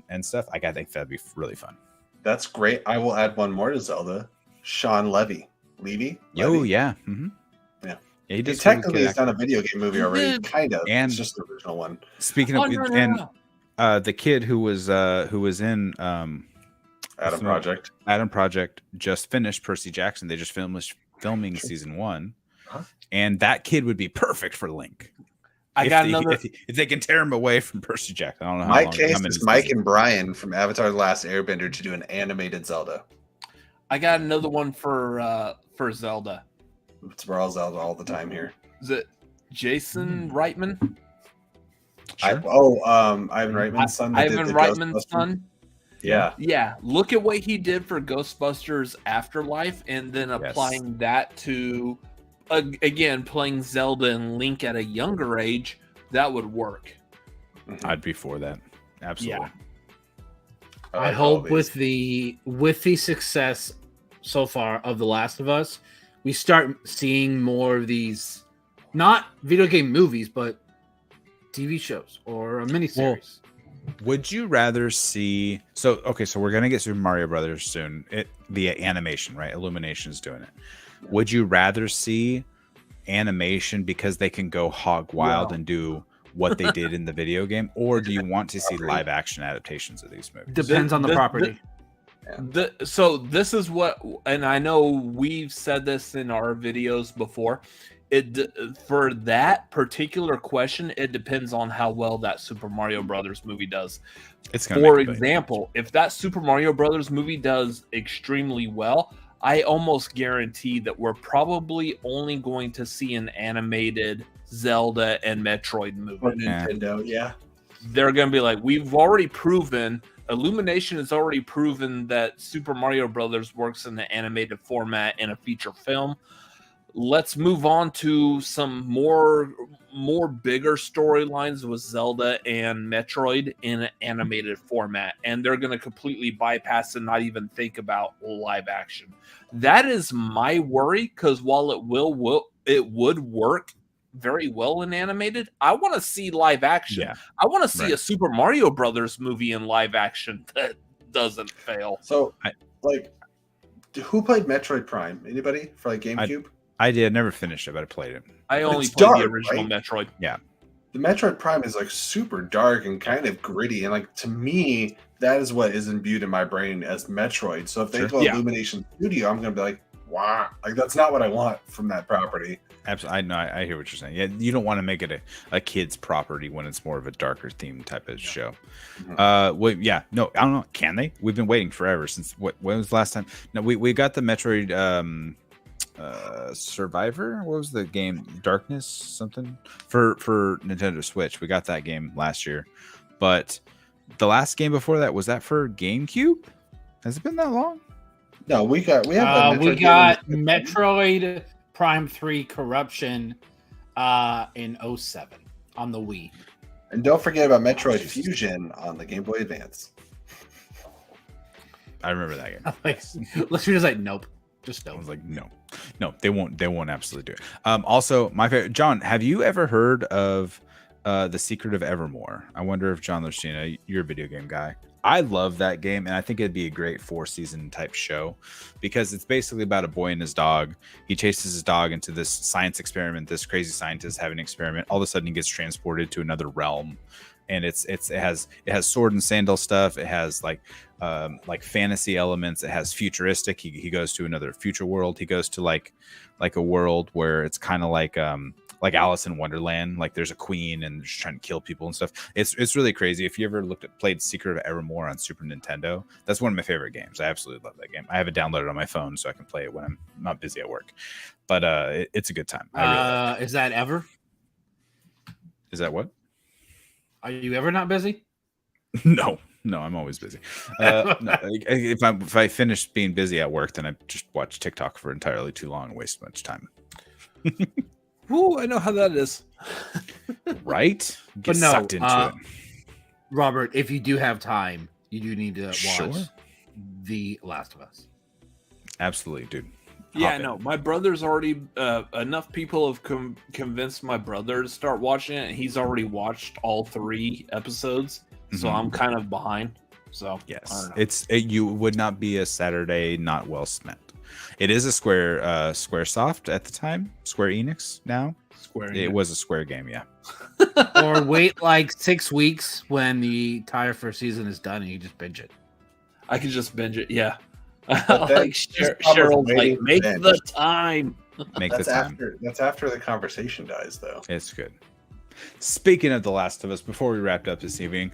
and stuff. I think that'd be really fun. That's great. I will add one more to Zelda. Sean Levy. Oh yeah. Mm-hmm. Yeah. He technically has done a video game movie already, kind of. And it's just the original one. Speaking of the kid who was in Adam Project just finished Percy Jackson. They just finished filming season 1, and that kid would be perfect for Link. If they can tear him away from Percy Jackson. I don't know. My case is Mike and Brian from Avatar: The Last Airbender to do an animated Zelda. I got another one for Zelda. We're all Zelda all the time here. Is it Jason Reitman? Sure. Ivan Reitman's son. Ivan Reitman's son. Yeah. Look at what he did for Ghostbusters Afterlife, and then applying that to, again, playing Zelda and Link at a younger age. That would work. I'd be for that. Absolutely. Yeah. I hope with the success so far of The Last of Us, we start seeing more of these, not video game movies, but TV shows or a miniseries. Would you rather see? So we're gonna get Super Mario Brothers soon. The animation, right? Illumination's doing it. Would you rather see animation because they can go hog wild and do what they did in the video game, or do you want to see live action adaptations of these movies? Depends on the property. So this is what, and I know we've said this in our videos before. For that particular question, it depends on how well that Super Mario Brothers movie does. For example, if that Super Mario Brothers movie does extremely well, I almost guarantee that we're probably only going to see an animated Zelda and Metroid movie. Or Nintendo, yeah. They're going to be like, we've already proven, Illumination has already proven that Super Mario Brothers works in the animated format in a feature film. Let's move on to some more bigger storylines with Zelda and Metroid in an animated format. And they're going to completely bypass and not even think about live action. That is my worry, because while it would work very well in animated, I want to see live action. Yeah. I want to see a Super Mario Brothers movie in live action that doesn't fail. So, who played Metroid Prime? Anybody for like GameCube? I did. Never finished it, but I played it. I only played the original Metroid. Yeah. The Metroid Prime is like super dark and kind of gritty, and like to me, that is what is imbued in my brain as Metroid. So if they go Illumination Studio, I'm gonna be like, wow, like that's not what I want from that property. Absolutely, I know. I hear what you're saying. Yeah, you don't want to make it a kid's property when it's more of a darker theme type of show. Mm-hmm. Well, yeah, no, I don't know. Can they? We've been waiting forever since when was the last time? No, we got the Metroid. Survivor, what was the game? Darkness something for Nintendo Switch. We got that game last year, but the last game before that, was that for GameCube? Has it been that long? No, we got Metroid Prime 3 Corruption in 2007 on the Wii. And don't forget about Metroid Fusion on the Game Boy Advance. I remember that game. Let's just like, nope. Just I was like, no, they won't absolutely do it. Also, my favorite, John, have you ever heard of The Secret of Evermore? I wonder if John Lucina, you're a video game guy. I love that game, and I think it'd be a great 4-season type show, because it's basically about a boy and his dog. He chases his dog into this science experiment. This crazy scientist having an experiment. All of a sudden, he gets transported to another realm, and it has sword and sandal stuff. It has like fantasy elements. It has futuristic. He goes to another future world. He goes to like a world where it's kind of like Alice in Wonderland. Like there's a queen and she's trying to kill people and stuff. It's really crazy. If you ever played Secret of Evermore on Super Nintendo, that's one of my favorite games. I absolutely love that game. I have it downloaded on my phone so I can play it when I'm not busy at work. But it's a good time. I really love it. Is that ever? Is that what? Are you ever not busy? No, I'm always busy. No, if I finish being busy at work, then I just watch TikTok for entirely too long and waste much time. Ooh, I know how that is. Right? Get sucked into it. Robert, if you do have time, you do need to watch The Last of Us. Absolutely, dude. Yeah, no, my brother's already enough people have convinced my brother to start watching it. And he's already watched all 3 episodes, so I'm kind of behind. So yes, you would not be a Saturday not well spent. It is a Squaresoft at the time, Square Enix now. It was a Square game, yeah. Or wait like 6 weeks when the entire first season is done and you just binge it. I can just binge it, yeah. Like Cheryl's like, make the time. That's after the conversation dies, though. It's good. Speaking of The Last of Us, before we wrapped up this evening,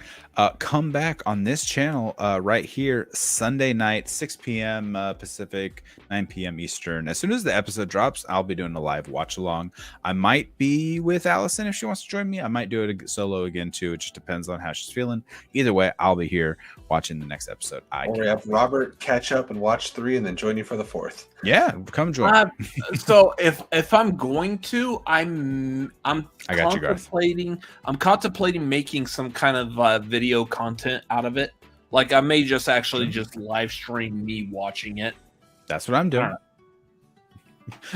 come back on this channel right here Sunday night, 6 p.m. Pacific, 9 p.m. Eastern. As soon as the episode drops, I'll be doing a live watch along. I might be with Allison if she wants to join me. I might do it solo again too. It just depends on how she's feeling. Either way, I'll be here watching the next episode. Or have Robert catch up and watch 3 and then join you for the 4th. Yeah, come join. So if I'm going to, I'm contemplating making some kind of video content out of it. Like I may just actually just live stream me watching it. That's what I'm doing.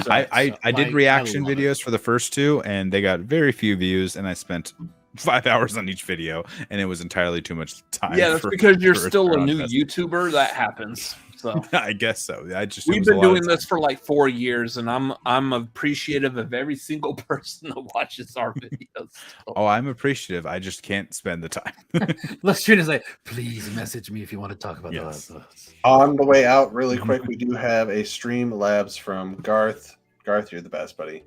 I did reaction videos for the first 2, and they got very few views, and I spent 5 hours on each video, and it was entirely too much time. Yeah, that's because you're still a new YouTuber. That happens. So I guess so. We've been doing this for like 4 years, and I'm appreciative of every single person that watches our videos. Oh, I'm appreciative. I just can't spend the time. Let's try to say, please message me if you want to talk about that. On the way out, really quick, we do have a stream labs from Garth. Garth, you're the best, buddy.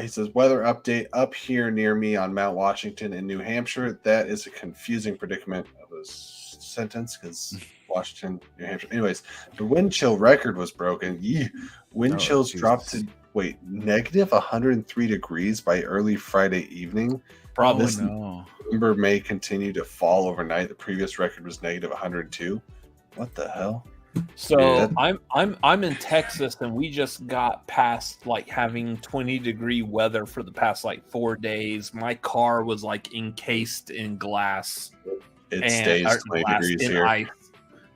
He says, weather update up here near me on Mount Washington in New Hampshire. That is a confusing predicament of a sentence because Washington, New Hampshire. Anyways, the wind chill record was broken. Wind chills dropped to Wait, negative 103 degrees by early Friday evening. Probably. This number may continue to fall overnight. The previous record was negative 102. What the hell? So I'm in Texas, and we just got past like having 20-degree weather for the past like 4 days. My car was like encased in glass. It stays 20 degrees here. Ice.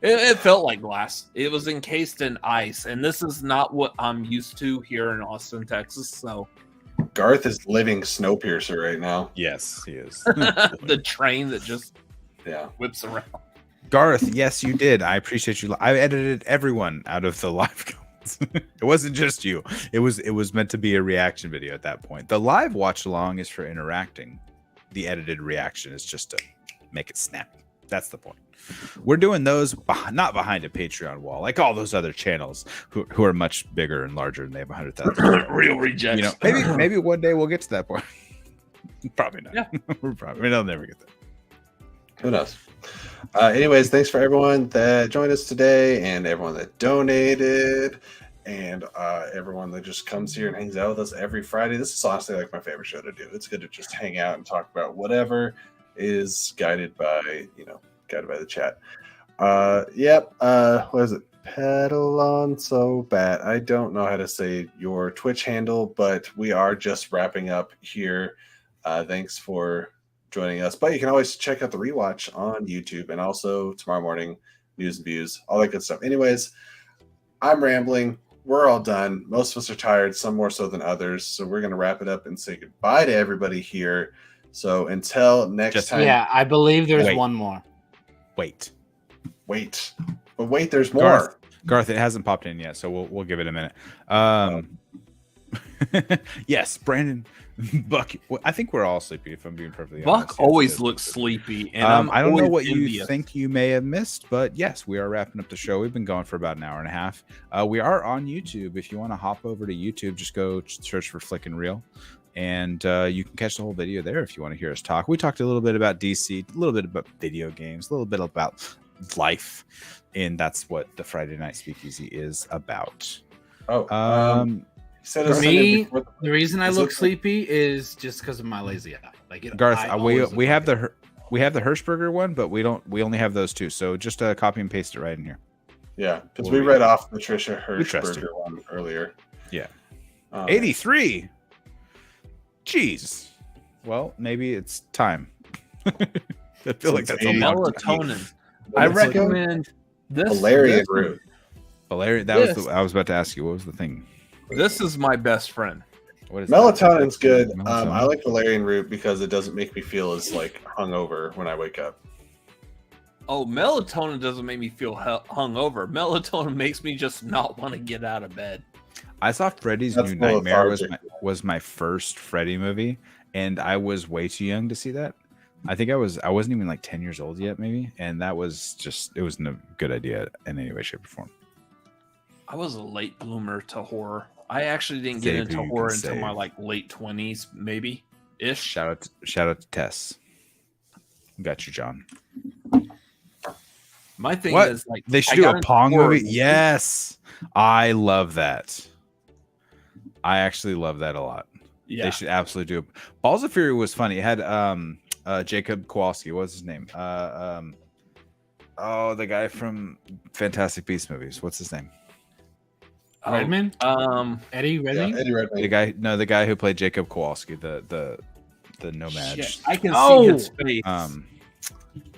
It felt like glass. It was encased in ice, and this is not what I'm used to here in Austin, Texas. So Garth is living Snowpiercer right now. Yes, he is. the train that just whips around. Garth, yes, you did. I appreciate you. I edited everyone out of the live comments. It wasn't just you. It was meant to be a reaction video at that point. The live watch along is for interacting. The edited reaction is just to make it snap. That's the point. We're doing those not behind a Patreon wall, like all those other channels who are much bigger and larger, and they have 100,000. Real rejects. You know, maybe one day we'll get to that point. Probably not. Yeah. We'll never get there. Who knows? Anyways, thanks for everyone that joined us today, and everyone that donated, and everyone that just comes here and hangs out with us every Friday. This is honestly like my favorite show to do. It's good to just hang out and talk about whatever is guided by the chat. What is it? Pedal on so bad. I don't know how to say your Twitch handle, but we are just wrapping up here. Thanks for joining us, but you can always check out the rewatch on YouTube, and also tomorrow morning, news and views, all that good stuff. Anyways, I'm rambling. We're all done. Most of us are tired, some more so than others. So we're going to wrap it up and say goodbye to everybody here. So until next time. Yeah, I believe there's one more. Wait, there's more. Garth, it hasn't popped in yet, so we'll give it a minute. Yes, Brandon, Buck. I think we're all sleepy, if I'm being perfectly honest. Buck always looks sleepy, and I don't know what you think you may have missed, but yes, we are wrapping up the show. We've been going for about an hour and a half. We are on YouTube. If you want to hop over to YouTube, just go search for Flick and Reel, and you can catch the whole video there if you want to hear us talk. We talked a little bit about DC, a little bit about video games, a little bit about life, and that's what the Friday Night Speakeasy is about. For me, the reason I look sleepy is just because of my lazy eye. Like Garth, we have the Hirschberger one, but we only have those two. So just copy and paste it right in here. Yeah, because we read off the Trisha Hirschberger one earlier. Yeah, 83. Jeez. Well, maybe it's time. I feel like that's a melatonin. I recommend this Valerian root. Valerian. I was about to ask you. What was the thing? This is my best friend. What is melatonin's good. I like valerian root because it doesn't make me feel as like hungover when I wake up. Oh, melatonin doesn't make me feel hungover. Melatonin makes me just not want to get out of bed. I saw Freddy's New Nightmare was my first Freddy movie, and I was way too young to see that. I think I wasn't even like 10 years old yet, maybe, and it wasn't a good idea in any way, shape, or form. I was a late bloomer to horror. I actually didn't get into horror until my like late 20s, maybe ish. Shout out to Tess. Got you, John. My thing is like they should do a Pong movie. Yes, I love that. I actually love that a lot. Yeah, they should absolutely do it. Balls of Fury was funny. It had Jacob Kowalski. What's his name? The guy from Fantastic Beasts movies. What's his name? Redman? Eddie Redmayne? Yeah, Eddie Redmayne. The guy who played Jacob Kowalski, the nomad. Shit, I can see his face.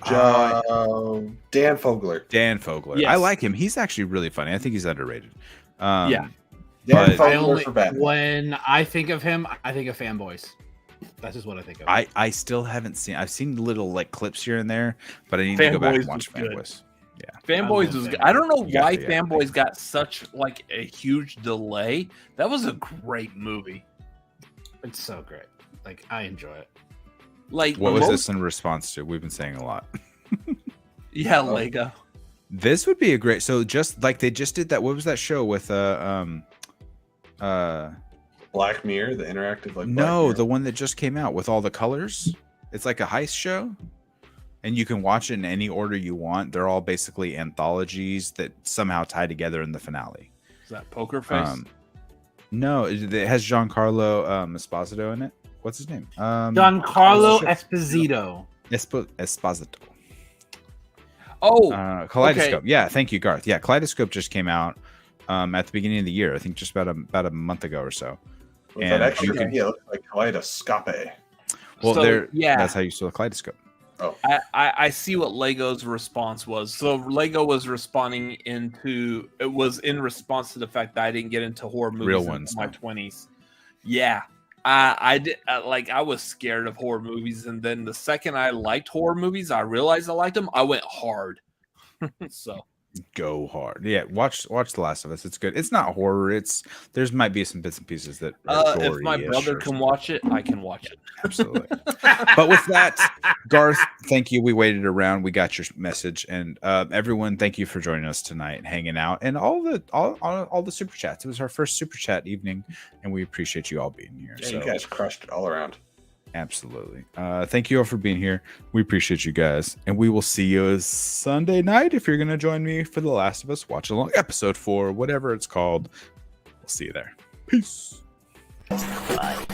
Dan Fogler. Dan Fogler. Yes. I like him. He's actually really funny. I think he's underrated. Yeah. Dan Fogler for Batman. When I think of him, I think of Fanboys. That's just what I think of. I still haven't seen. I've seen little like clips here and there, but I need to go back and watch Fanboys. Yeah, Fanboys was good. I don't know why Fanboys got such like a huge delay. That was a great movie. It's so great. Like I enjoy it. Like what was this in response to? We've been saying a lot. Yeah, Lego. This would be a great. So just like they just did that. What was that show with Black Mirror, the interactive like the one that just came out with all the colors. It's like a heist show. And you can watch it in any order you want. They're all basically anthologies that somehow tie together in the finale. Is that Poker Face? No, it has Giancarlo Esposito in it. What's his name? Giancarlo Esposito. Esposito. Oh, Kaleidoscope. okay. Yeah, thank you, Garth. Yeah, Kaleidoscope just came out at the beginning of the year. I think just about a month ago or so. With that extra thing, it looks like Kaleidoscope. Well, So, yeah, that's how you saw the Kaleidoscope. Oh, I see what Lego's response was. So Lego was responding in response to the fact that I didn't get into horror movies Real ones, in my 20s. Yeah. I did I was scared of horror movies, and then the second I liked horror movies, I realized I liked them. I went hard. So go hard. Yeah, watch The Last of Us. It's good. It's not horror. There's might be some bits and pieces that are if my brother can watch it, I can watch it. Absolutely. But with that, Garth, thank you. We waited around. We got your message, and everyone, thank you for joining us tonight and hanging out, and all the super chats. It was our first super chat evening, and we appreciate you all being here. Yeah, so you guys crushed it all around. absolutely. Thank you all for being here. We appreciate you guys, and we will see you Sunday night if you're going to join me for The Last of Us watch along episode 4, whatever it's called. We'll see you there. Peace. Bye.